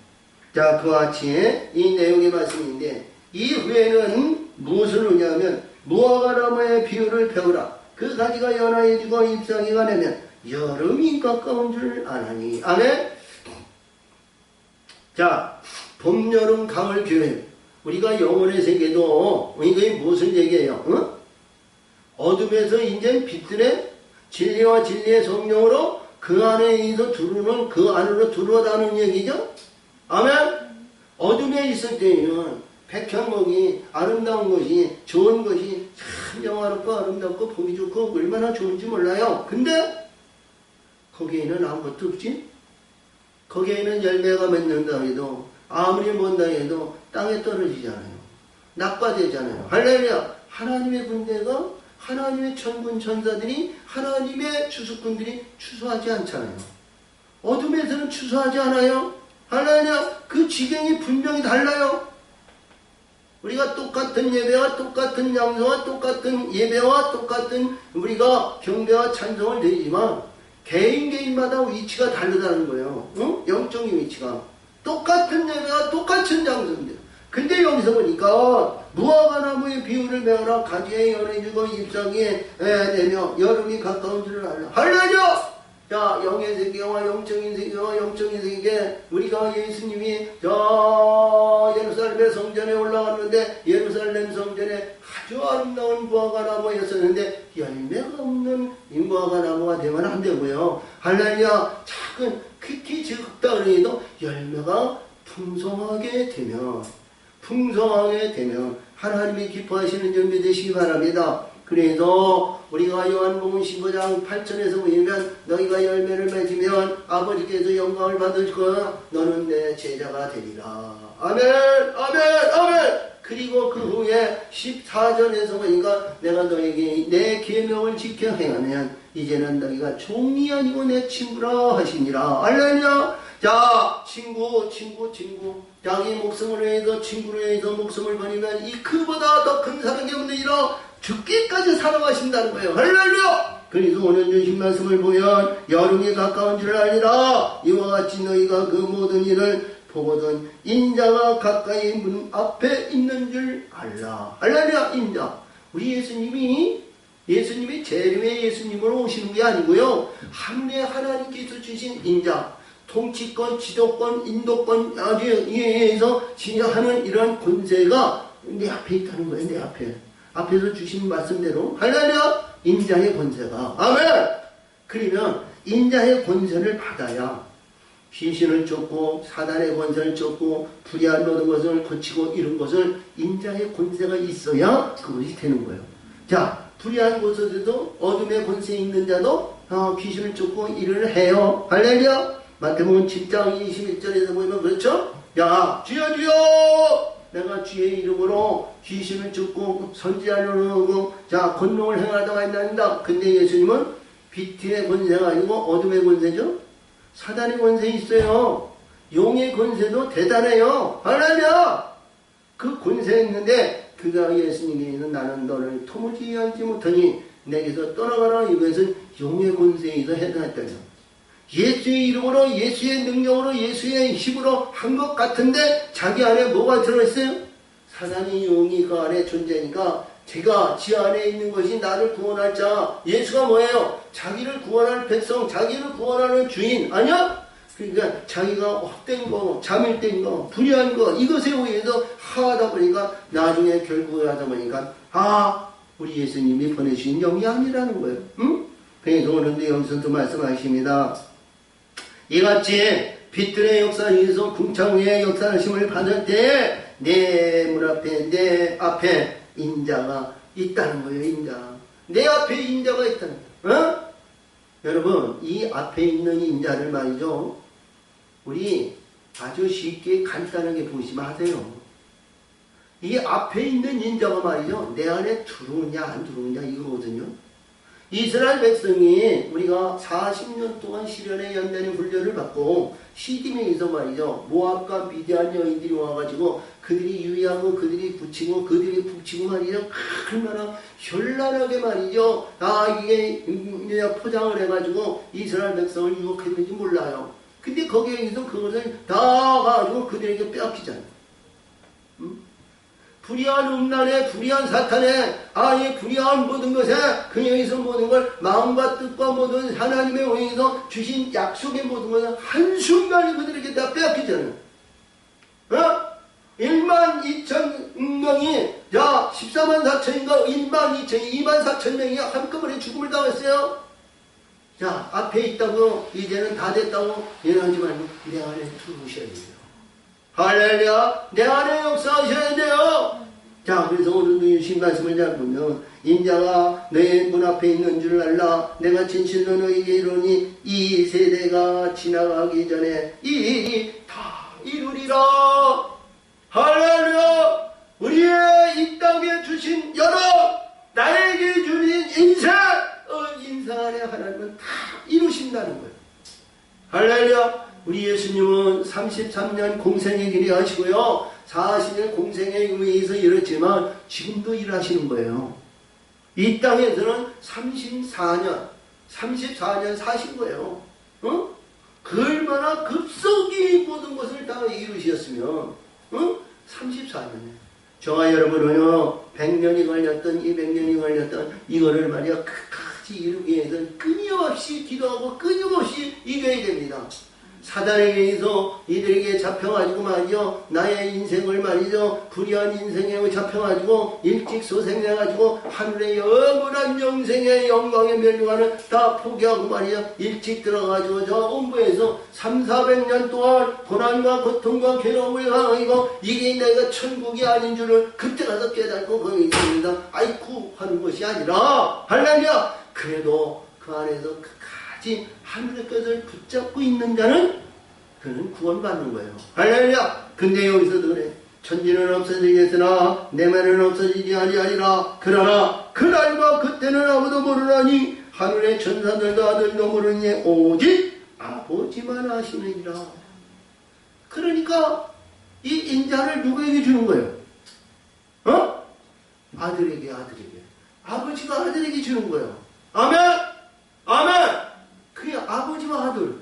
자, 그와 같이 이 내용의 말씀인데 이 후에는 무엇을 의냐면 무화과 나무의 비유를 배우라. 그 가지가 연하해지고 잎사귀가 되면 여름이 가까운 줄 아나니. 아멘. 자, 봄, 여름, 가을, 겨울. 우리가 영혼의 세계도 이게 무슨 얘기예요? 응? 어둠에서 이제 빛들의 진리와 진리의 성령으로 그 안에 있어 들어오는 그 안으로 들어오다는 얘기죠. 아멘. 어둠에 있을 때는 백향목이 아름다운 것이 좋은 것이 참 영화롭고 아름답고 보기 좋고 얼마나 좋은지 몰라요. 근데 거기에는 아무것도 없지. 거기에는 열매가 맺는다 해도 아무리 먼다 해도 땅에 떨어지잖아요. 낙과되잖아요. 할렐루야. 하나님의 군대가 하나님의 천군 천사들이 하나님의 추수꾼들이 추수하지 않잖아요. 어둠에서는 추수하지 않아요. 할렐루야. 그 지경이 분명히 달라요. 우리가 똑같은 예배와 똑같은 양성과 똑같은 예배와 똑같은 우리가 경배와 찬송을 드리지만 개인마다 위치가 다르다는 거예요. 응? 영적인 위치가. 똑같은 예배와 똑같은 양성들. 근데 여기서 보니까 무화과 나무의 비유를 배워라. 가지에 연해지고 잎사귀에 내며 여름이 가까운 줄을 알라. 할렐루야! 자, 영의 세계와 영적인 세계와 영적인 세계, 우리가 예수님이 예루살렘 성전에 올라갔는데 예루살렘 성전에 아주 아름다운 무화과 나무였었는데 열매가 없는 이 무화과 나무가 되면 안 되고요. 할렐루야. 작은 극히 적다 그래도 열매가 풍성하게 되면 하나님이 기뻐하시는 줄 믿으시기 바랍니다. 그래서 우리가 요한복음 15장 8절에서 보면 너희가 열매를 맺으면 아버지께서 영광을 받을 거야. 너는 내 제자가 되리라. 아멘. 아멘. 아멘. 그리고 그 후에 14절에서 보니까 내가 너에게 내 계명을 지켜 행하면 이제는 너희가 종이 아니고 내 친구라 하시니라. 알렐루야. 자, 친구. 자기 목숨을 위해서 친구를 위해서 목숨을 버리면 이 그보다 더 큰 사랑이 없느니라. 죽기까지 살아가신다는 거예요. 할렐루야! 그래서 오늘 주신 말씀을 보면 여름이 가까운 줄 알리라. 이와 같이 너희가 그 모든 일을 보거든 인자가 가까이 문 앞에 있는 줄 알라. 할렐루야. 인자. 우리 예수님이 재림의 예수님으로 오시는 게 아니고요. 하늘에 하나님께서 주신 인자, 통치권, 지도권, 인도권 위에서 진행하는 이러한 권세가 내 앞에 있다는 거예요. 내 앞에. 앞에서 주신 말씀대로 할렐루야. 인자의 권세가. 아멘. 그러면 인자의 권세를 받아야 귀신을 쫓고 사단의 권세를 쫓고 불의한 모든 것을 고치고 이런 것을 인자의 권세가 있어야 그것이 되는 거예요. 자, 불의한 곳에서도 어둠의 권세 있는 자도 귀신을 쫓고 일을 해요. 할렐루야. 마태복음 7장 21절에서 보면 그렇죠? 야, 주여 주여, 내가 주의 이름으로 귀신을 쫓고 선지자로 자 권능을 행하다가 있나이다. 근데 예수님은 빛의 권세가 아니고 어둠의 권세죠. 사단의 권세 있어요. 용의 권세도 대단해요. 할렐루야. 그 권세 있는데 그가 예수님께는 나는 너를 도무지 알지 못하니 내게서 떠나가라. 이것은 용의 권세에서 해당했다죠. 예수의 이름으로 예수의 능력으로 예수의 힘으로 한 것 같은데 자기 안에 뭐가 들어있어요? 사단이 용이 그 안에 존재니까 제가 지 안에 있는 것이 나를 구원할 자. 예수가 뭐예요? 자기를 구원할 백성, 자기를 구원하는 주인 아니야? 그러니까 자기가 헛된 거, 잠일된 거, 불의한 거 이것에 의해서 하다 보니까 나중에 결국에 하다 보니까 우리 예수님이 보내주신 영이 아니라는 거예요. 응? 그래서 오늘도 여기서도 말씀하십니다. 이같이 빛들의 역사에서 궁창의 역사하심을 받을 때 내 문 앞에 내 앞에 인자가 있다는 거예요. 인자. 내 앞에 인자가 있다는 거예요. 여러분 이 앞에 있는 인자를 말이죠. 우리 아주 쉽게 간단하게 보지 마세요. 이 앞에 있는 인자가 말이죠. 내 안에 들어오냐 안 들어오냐 이거거든요. 이스라엘 백성이 우리가 40년 동안 시련의 연단의 훈련을 받고 시딤에서 말이죠. 모압과 미디안 여인들이 와가지고 그들이 유의하고 그들이 붙이고 그들이 붙이고 말이죠. 얼마나 현란하게 말이죠. 이게 포장을 해가지고 이스라엘 백성을 유혹했는지 몰라요. 근데 거기에서 그것을 다 가지고 그들에게 빼앗기잖아요. 불의한 음란에 불의한 사탄에 불의한 모든 것에 그에서 모든 걸 마음과 뜻과 모든 하나님의 의해서 주신 약속의 모든 것을 한순간에 그들에게 다 빼앗기잖아요. 1만 2천 명이 14만 4천인가 1만 2천 2만 4천 명이 한꺼번에 죽음을 당했어요. 자, 앞에 있다고 이제는 다 됐다고 이러지 말고 내 안에 들어오셔야 돼요. 할렐루야. 내 안에 역사하셔야 돼요. 자, 그래서 오늘도 주신 말씀을 잘 보면 인자가 내 문 앞에 있는 줄 알라. 내가 진실로 너에게 이르니 이 세대가 지나가기 전에 이 일이 다 이루리라. 할렐루야. 우리의 이 땅에 주신 여러 나에게 주신 인생 안에 하나님은 다 이루신다는 거예요. 할렐루야. 우리 예수님은 33년 공생의 길이 하시고요. 40년 공생에 의해서 이렇지만 지금도 일하시는 거예요. 이 땅에서는 34년 사신 거예요. 그 얼마나 급속히 모든 것을 다 이루셨으면 34년에 저와 여러분은요 100년이 걸렸던 200년이 걸렸던 이거를 말이야 끝까지 이루기 위해서 끊임없이 기도하고 끊임없이 이겨야 됩니다. 사단에 의해서 이들에게 잡혀가지고 말이죠. 나의 인생을 말이죠. 불의한 인생에 잡혀가지고 일찍 소생해가지고 하늘의 영원한 영생의 영광에 멸류관을 다 포기하고 말이죠. 일찍 들어가지고 저 음부에서 300~400년 동안 고난과 고통과 괴로움을 당하고 이게 내가 천국이 아닌 줄을 그때 가서 깨닫고 거기 있습니다. 아이쿠 하는 것이 아니라 할렐루야. 그래도 그 안에서 끝까지 하늘의 것을 붙잡고 있는 자는 그는 구원받는 거예요. 할렐루야. 근데 여기서도 그래. 천지는 없어지겠으나 내면은 없어지지 아니하리라. 그러나 그날과 그때는 아무도 모르나니 하늘의 천사들도 아들도 모르니 오직 아버지만 아시느니라. 그러니까 이 인자를 누구에게 주는 거예요? 아들에게. 아버지가 아들에게 주는 거예요. 아멘. 아멘. 그게 아버지와 아들.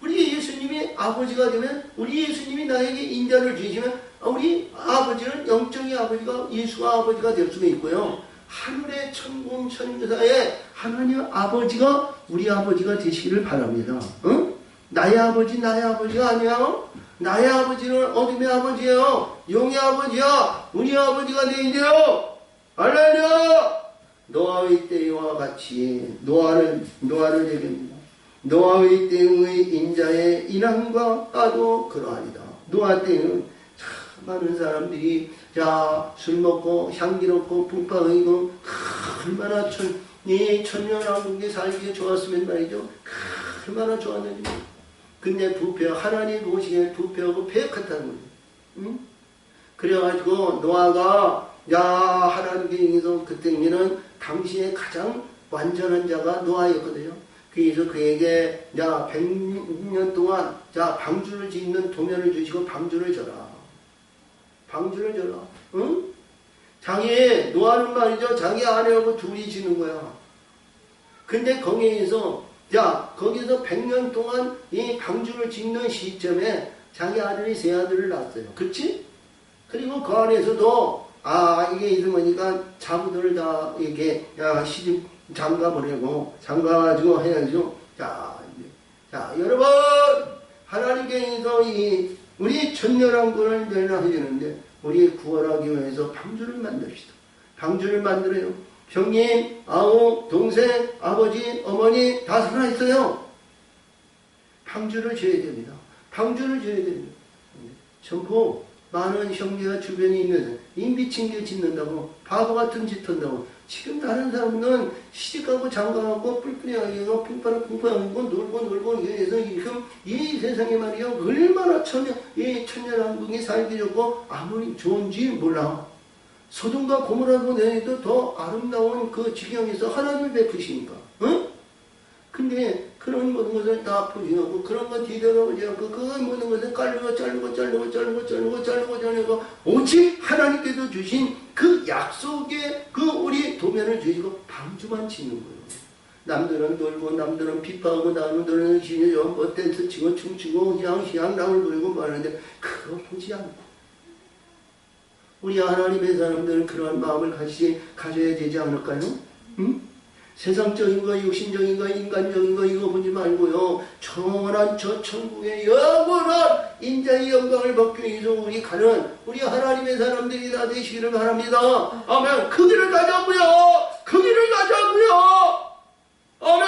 우리 예수님이 아버지가 되면 우리 예수님이 나에게 인자를 주시면 우리 아버지는 영적인 아버지가 예수가 아버지가 될 수가 있고요. 하늘의 천공 천주사에 하나님 아버지가 우리 아버지가 되시기를 바랍니다. 응? 나의 아버지가 아니야. 나의 아버지는 어둠의 아버지예요. 용의 아버지야. 우리 아버지가 되인데요. 할렐루야. 노아의 때와 같이 노아를 얘기합니다. 노아의 때의 인자의 인함과 까도 그러하리다. 노아 때는 참 많은 사람들이 술 먹고 향기롭고 풍파의고 얼마나 천년왕국에 살기에 좋았으면 말이죠. 얼마나 좋았는지. 근데 하나님 보시기에 부패하고 폐역했다는 거예요. 응? 그래가지고 노아가 하나님께 인해서 그때는 당시에 가장 완전한 자가 노아였거든요. 그래서 그에게 100년 동안 방주를 짓는 도면을 주시고 방주를 져라. 응? 노아는 말이죠. 자기 아내하고 둘이 지는 거야. 근데 거기에서 100년 동안 이 방주를 짓는 시점에 자기 아들이 세 아들을 낳았어요. 그렇지? 그리고 그 안에서도 이게 있으니까 자부들을 다 이렇게 시집 장가가지고 해야죠. 여러분 하나님께서 우리 천년왕국을 멸망해 주는데 우리 구원하기 위해서 방주를 만듭시다. 방주를 만들어요. 형님, 아우, 동생, 아버지, 어머니 다 살아있어요. 방주를 지어야 됩니다. 전부 많은 형제가 주변에 있는 인비친 게 짓는다고 바보 같은 짓 한다고 지금 다른 사람은 시집가고 장가가고 뿔뿔이하고 풍파하고 놀고 해서 이 세상에 말이요 얼마나 천년왕국이 살기 좋고 아무리 좋은지 몰라. 소돔과 고모라도 내도 더 아름다운 그 지경에서 하나님을 베푸시니까. 응? 근데 그런 모든 것을 다 포기하고 그런 거 뒤돌아보지 않고 그 모든 것을 자르고 오직 하나님께서 주신 그 약속의 그 우리 도면을 주시고 방주만 짓는 거예요. 남들은 놀고 남들은 비파하고 남들은 댄스 치고 춤추고 희양랑을 부리고 말하는데 그거 보지 않고 우리 하나님의 사람들은 그러한 마음을 가져야 되지 않을까요? 응? 세상적인 거, 육신적인 거, 인간적인 거 이거 보지 말고요. 청원한 저 천국의 영원한 인자의 영광을 받기 위해서 우리 하나님의 사람들이 다 되시기를 바랍니다. 아멘. 그 길을 가자고요. 아멘.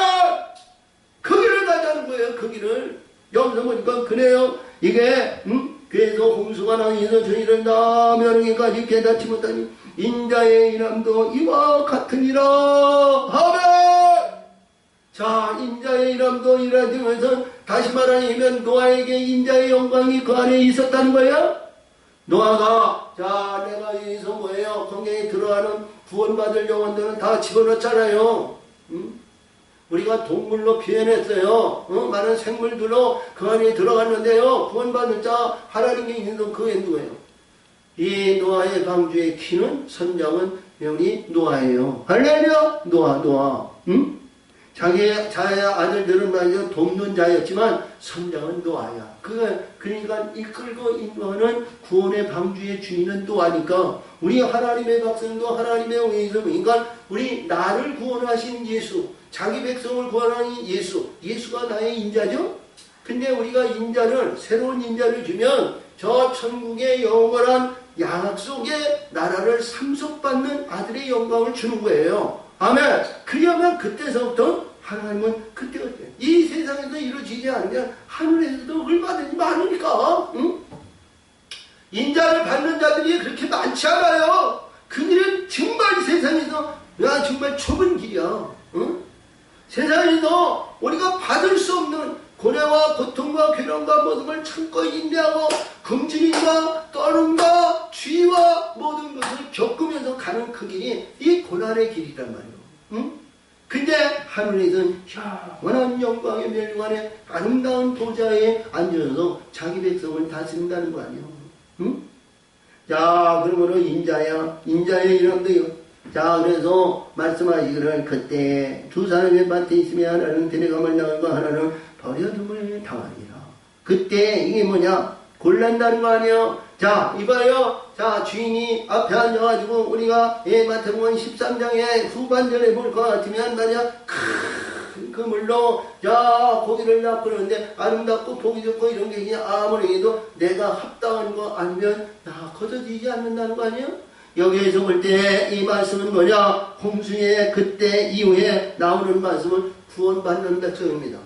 그 길을 가자는 거예요. 그 길을. 여기서 보니까 그래요. 이게 그래서 홍수가 나서 저희를 다 멸하기까지 깨닫지 못하니 인자의 이름도 이와 같으니라. 아멘. 인자의 이름도 이라지면서 다시 말하면 노아에게 인자의 영광이 그 안에 있었다는 거야. 노아가 내가 여기서 뭐예요? 성경에 들어가는 구원받을 영혼들은 다 집어넣잖아요. 우리가 동물로 표현했어요. 많은 생물들로 그 안에 들어갔는데요. 구원받는 자 하나님께 있는 그게 누구예요? 이 노아의 방주의 키는 선장은 명이 노아예요. 할렐루야. 노아. 자기의 아들들은 말이죠 돕는 자였지만 선장은 노아야. 그러니까 이끌고 인도하는 구원의 방주의 주인은 노아니까 우리 하나님의 백성도 하나님의 의에서 그러니까 우리 나를 구원하신 예수, 자기 백성을 구원하는 예수가 나의 인자죠. 근데 우리가 새로운 인자를 주면 저 천국의 영원한 약속의 나라를 상속받는 아들의 영광을 주는 거예요. 아멘. 그러면 그때서부터 하나님은 그때 이 세상에서 이루어지지 않으면 하늘에서도 얼마든지 많으니까. 인자를 받는 자들이 그렇게 많지 않아요. 그 길은 정말 세상에서 정말 좁은 길이야. 세상에서 우리가 받을 수 없는 고뇌와 고통과 괴로움과 모든 걸 참고 인내하고 금진임과 떠름과 주의와 모든 것을 겪으면서 가는 그 길이 이 고난의 길이란 말이에요. 근데 하늘에서는 영원한 영광의 멸관에 아름다운 보좌에 앉아서 자기 백성을 다스린다는 거 아니에요. 그러므로 인자의 이름도요. 그래서 말씀하시기를 그때 두 사람의 밭에 있으면 하나는 데려감을 당하고 하나는 버려둠을 당하리라. 그때 이게 뭐냐? 골란다는 거 아니에요? 자, 이봐요. 자, 주인이 앞에 앉아가지고 우리가 마태복음 13장의 후반전에 볼 것 같으면 말이야. 큰 그물로 자, 고기를 잡고 그러는데 아름답고 보기 좋고 이런 게 그냥 아무리 해도 내가 합당한 거 아니면 거둬지지 않는다는 거 아니에요? 여기에서 볼 때 이 말씀은 뭐냐? 홍수의 그때 이후에 나오는 말씀은 구원받는 백성입니다.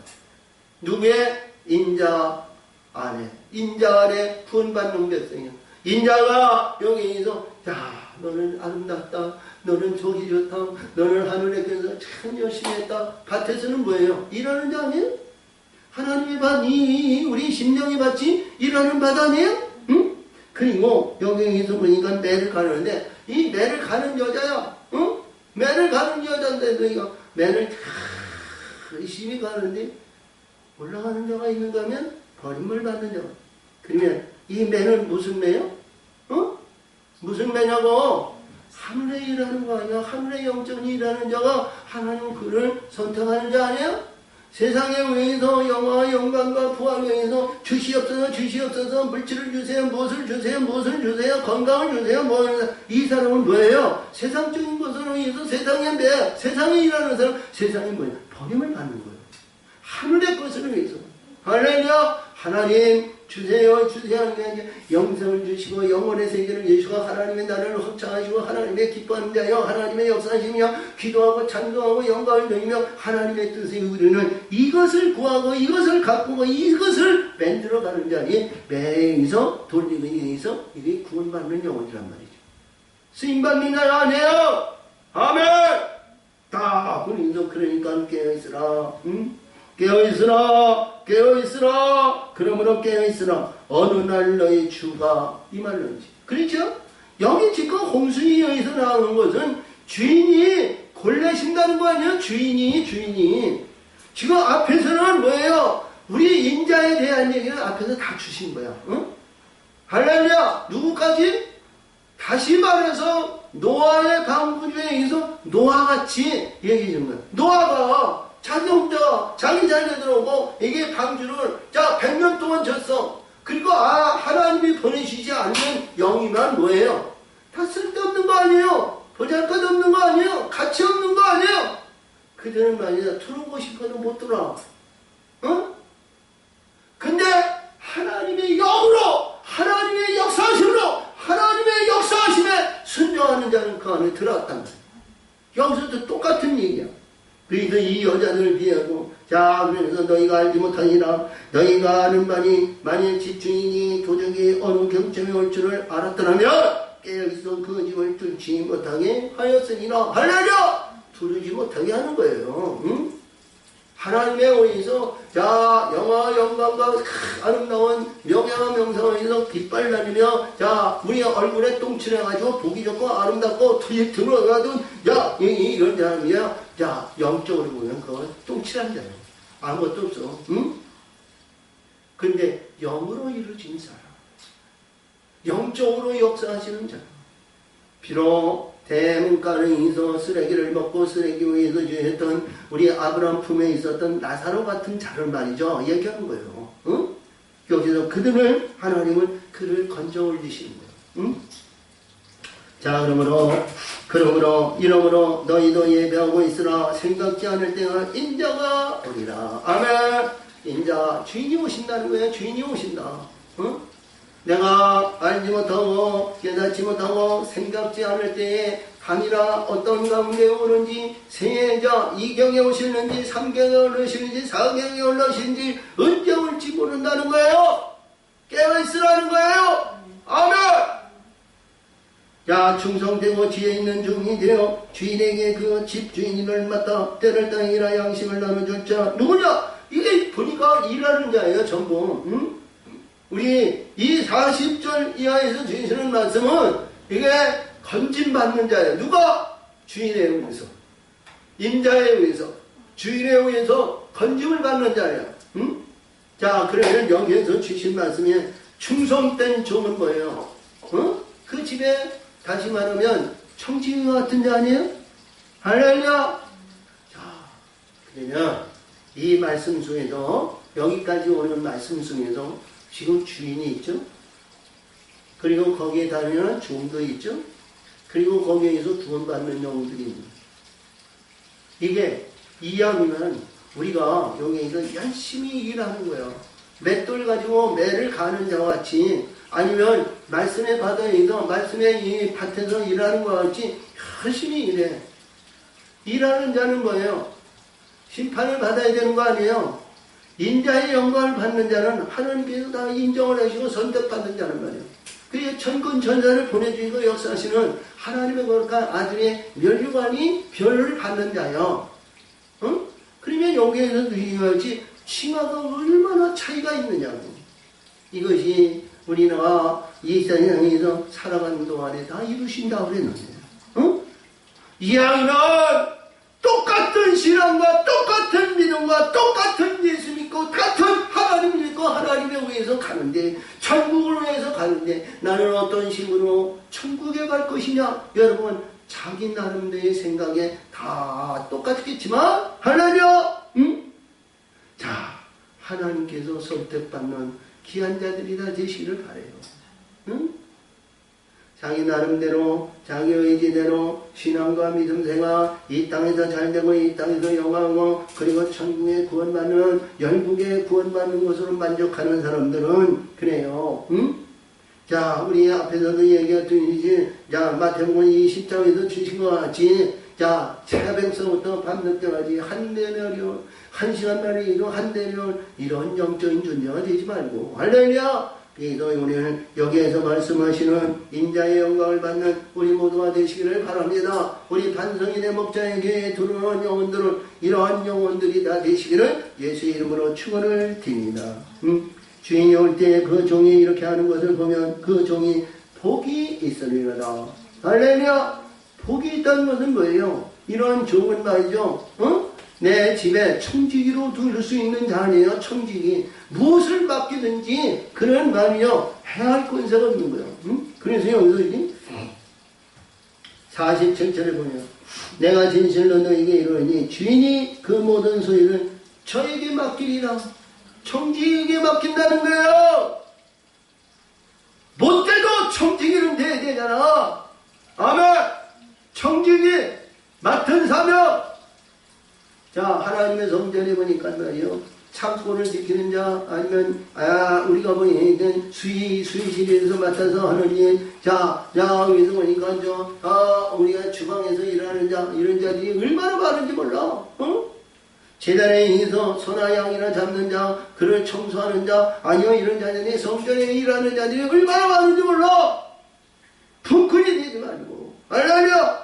누구의? 인자 안에. 인자 안에 구원받는 백성이야. 인자가 여기에서 야, 너는 아름답다. 너는 보기 좋다. 너는 하늘에 계서 참 열심히 했다. 밭에서는 뭐예요? 일하는 자 아니에요? 하나님의 밭, 우리 심령의 밭이 일하는 밭 아니에요? 응? 그리고 여기에서 보니까 매를 가는데 이 매를 가는 여자야. 응? 매를 가는 여자인데 너희가 매를 열심히 가는데 올라가는 자가 있는가 하면 버림을 받는 자가. 그러면 이 매는 무슨 매요? 어? 무슨 매냐고? 하늘에 일하는 거 아니야? 하늘의 영적인 일하는 자가 하나님 그를 선택하는 자 아니야? 세상에 의해서 영화와 영광과 부활에 의해서 주시옵소서 물질을 주세요, 무엇을 주세요, 건강을 주세요, 이 사람은 뭐예요? 세상적인 것으로 인해서 세상의 매, 세상에 일하는 사람, 세상에 뭐예요? 버림을 받는 거예요. 하늘의 것을 위해서. 할렐루야! 하나님 주세요 하는 게 아니라 영생을 주시고 영혼의 세계를 예수가 하나님의 나라를 확장하시고 하나님의 기뻐하는 자여 하나님의 역사하시며 기도하고 찬송하고 영광을 돌리며 하나님의 뜻에 이르는 이것을 구하고 이것을 가꾸고 이것을 만들어가는 자니 매에서 돌리기 위해서 이게 구원받는 영혼이란 말이죠. 쓰임받는 자가 아니에요. 아멘. 다 그래서 그러니까 깨어있으라. 응? 깨어있으라. 그러므로 깨어있으라. 어느 날 너의 주가 이 말로지. 그렇죠? 여기 지금 홍수기에서 나오는 것은 주인이 골라신다는 거 아니에요? 주인이. 지금 앞에서는 뭐예요? 우리 인자에 대한 얘기를 앞에서 다 주신 거야. 응? 할렐루야. 누구까지? 다시 말해서 노아의 강구주에 의해서 노아같이 얘기해 준 거야. 노아가 자기 혼자 자기 자리에 들어오고 이게 방주를 100년 동안 졌어. 그리고 하나님이 보내시지 않는 영이만 뭐예요? 다 쓸데없는 거 아니에요? 보잘것없는 거 아니에요? 가치 없는 거 아니에요? 그들은 말이야 들어오고 싶어도 못 들어와. 어? 근데 하나님의 영으로 하나님의 역사하심으로 하나님의 역사하심에 순종하는 자는 그 안에 들어왔단 말이야. 여기서도 똑같은 얘기야. 그래서 이 여자들을 비하고 그래서 너희가 알지 못하니라. 너희가 아는 바니 만일 집주인이 도적이 어느 경점에 올 줄을 알았더라면 깨어있어 그 집을 뚫지 못하게 하였으니라. 할렐루야! 두르지 못하게 하는 거예요. 응? 하나님의 의해서 영화 영광과 아름다운 명예와 명성을 위해서 깃발 날리며 우리 얼굴에 똥칠해가지고 보기 좋고 아름답고 들어가도 이런 사람이야. 영적으로 보면 그거 똥칠한 자예요. 아무것도 없어. 응? 근데 영으로 이루어진 사람, 영적으로 역사하시는 자, 비록 대문가를 인해서 쓰레기를 먹고 쓰레기 위에서 주했던 우리 아브라함 품에 있었던 나사로 같은 자를 말이죠. 얘기하는 거예요. 응? 여기서 그들을 하나님은 그를 건져 올리시는 거예요. 응? 그러므로 이러므로 너희도 예배하고 있으라. 생각지 않을 때가 인자가 오리라. 아멘. 인자 주인이 오신다는 거예요. 주인이 오신다. 응? 내가 알지 못하고 깨닫지 못하고 생각지 않을 때에 밤이라 어떤 가운데 오는지 생애자 2경에 오시는지 3경에 올라오시는지 4경에 올라오시는지 언제 올지 모른다는 거예요. 깨어있으라는 거예요. 아멘. 충성되고 지혜 있는 종이 되어 주인에게 그 집주인을 맡아 때를 땅이라 양식을 나눠줄 자 누구냐? 이게 보니까 일하는 자예요. 전부. 응? 우리 이 40절 이하에서 주시는 말씀은 이게 건진받는 자예요. 누가? 주인에 의해서. 인자에 의해서. 주인에 의해서 건짐을 받는 자예요. 응? 그러면 여기에서 주신 말씀이 충성된 종은 뭐예요? 그 집에 다시 말하면 청지기와 같은 자 아니에요? 할렐루야! 그러면 이 말씀 중에도 여기까지 오는 말씀 중에서 지금 주인이 있죠. 그리고 거기에 다니는 종도 있죠. 그리고 거기에서 구원받는 영혼들이 있는. 이게 이야기는 우리가 여기에서 열심히 일하는 거예요. 맷돌 가지고 매를 가는 자와 같이, 아니면 말씀의 바다에서 말씀의 이 밭에서 일하는 것과 같이 열심히 일해. 일하는 자는 뭐예요? 심판을 받아야 되는 거 아니에요? 인자의 영광을 받는 자는 하나님께서 다 인정을 하시고 선택받는 자는 말이에요. 그리고 천군 천사를 보내주시고 역사하시는 하나님의 거룩한 아들의 면류관이 별을 받는 자요. 응? 그러면 여기에서 이것이 칭하가 얼마나 차이가 있느냐고. 이것이 우리나라 이 세상에서 살아가는 동안에 다 이루신다고 그랬는데, 응? 이왕이는 똑같은 신앙과 똑같은 믿음과 똑같은 예수 믿고 같은 하나님을 믿고 하나님에 의해서 가는데, 천국을 위해서 가는데, 나는 어떤 식으로 천국에 갈 것이냐? 여러분, 자기 나름대로의 생각에 다 똑같겠지만 할렐루야! 응? 자, 하나님께서 선택받는 귀한 자들이 다 되시기를 바라요. 응? 자기 나름대로 자기 의지대로 신앙과 믿음 생활, 이 땅에서 잘되고 이 땅에서 영광하고 그리고 천국에 구원받는, 영국에 구원받는 것으로 만족하는 사람들은 그래요. 응? 자, 우리 앞에서도 얘기했듯이, 자, 마태복음 20장에서 주신 것 같이, 자, 새벽서부터 밤늦게까지 한대녀려, 1시간만에 이루 한대녀, 이런 영적인 존재가 되지 말고, 할렐루야! 그래서 오늘 여기에서 말씀하시는 인자의 영광을 받는 우리 모두가 되시기를 바랍니다. 우리 반성인의 목자에게 들어오는 영혼들은 이러한 영혼들이 다 되시기를 예수의 이름으로 축원을 드립니다. 주인이 올 때 그 종이 이렇게 하는 것을 보면 그 종이 복이 있으리로다. 할렐루야! 복이 있다는 것은 뭐예요? 이런 종은 말이죠. 내 집에 청지기로 둘 수 있는 자 아니에요. 청지기. 무엇을 맡기든지 그런 말이요. 해할 권세가 없는 거예요. 그래서 여기서 이게 47절에 보면 내가 진실로 너에게 이르노니 주인이 그 모든 소유를 저에게 맡기리라. 청지기에게 맡긴다는 거예요. 못돼도 청지기는 돼야 되잖아. 아멘. 청지기 맡은 사명. 자, 하나님의 성전에 보니까 말이요, 창고를 지키는 자, 아니면 우리가 보니까 수의실에서 맡아서 하느님, 여기서 보니까 우리가 주방에서 일하는 자, 이런 자들이 얼마나 많은지 몰라. 재단에 의해서 소나 양이나 잡는 자, 그를 청소하는 자, 아니요 이런 자들이 성전에 일하는 자들이 얼마나 많은지 몰라. 풍클이 되지 말고. 알라냐?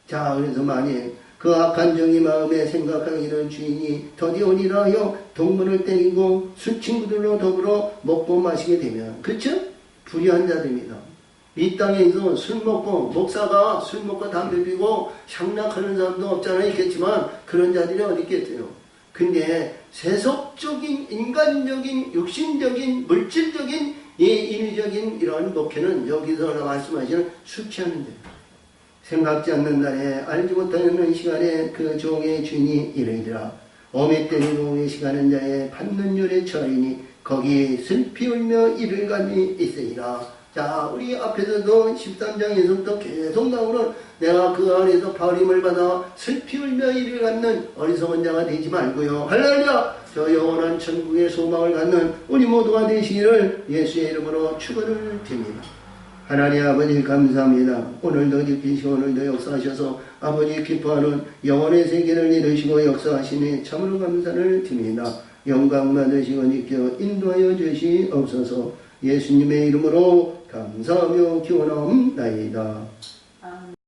자, 그래서 만약 그 악한 종이 마음에 생각하기를 주인이 더디 오니라 하여 동물을 때리고 술 친구들로 더불어 먹고 마시게 되면, 그쵸? 불의한 자들입니다. 이 땅에서 술 먹고, 목사가 술 먹고 담배 피고 향락하는 사람도 없잖아요. 있겠지만 그런 자들이 어디 있겠어요. 근데 세속적인, 인간적인, 육신적인, 물질적인, 인위적인 이러한 목회는 여기서 말씀하시는 술 취하는 데, 생각지 않는 날에 알지 못하는 시간에 그 종의 주인이 이르리라. 어미 때리고 외식하는 자의 받는 열에 처하리니 거기에 슬피 울며 이를 감이 있으리라. 자, 우리 앞에서도 13장에서부터 계속 나오는 내가 그 안에서 바울임을 받아 슬피 울며 이를 갖는 어리석은 자가 되지 말고요. 할렐루야! 저 영원한 천국의 소망을 갖는 우리 모두가 되시기를 예수의 이름으로 축원을 드립니다. 하나님 아버지 감사합니다. 오늘도 지키시고 오늘도 역사하셔서 아버지 기뻐하는 영혼의 세계를 이루시고 역사하시니 참으로 감사를 드립니다. 영광 받으시고 지켜 인도하여 주시옵소서. 예수님의 이름으로 감사하며 기원하옵나이다.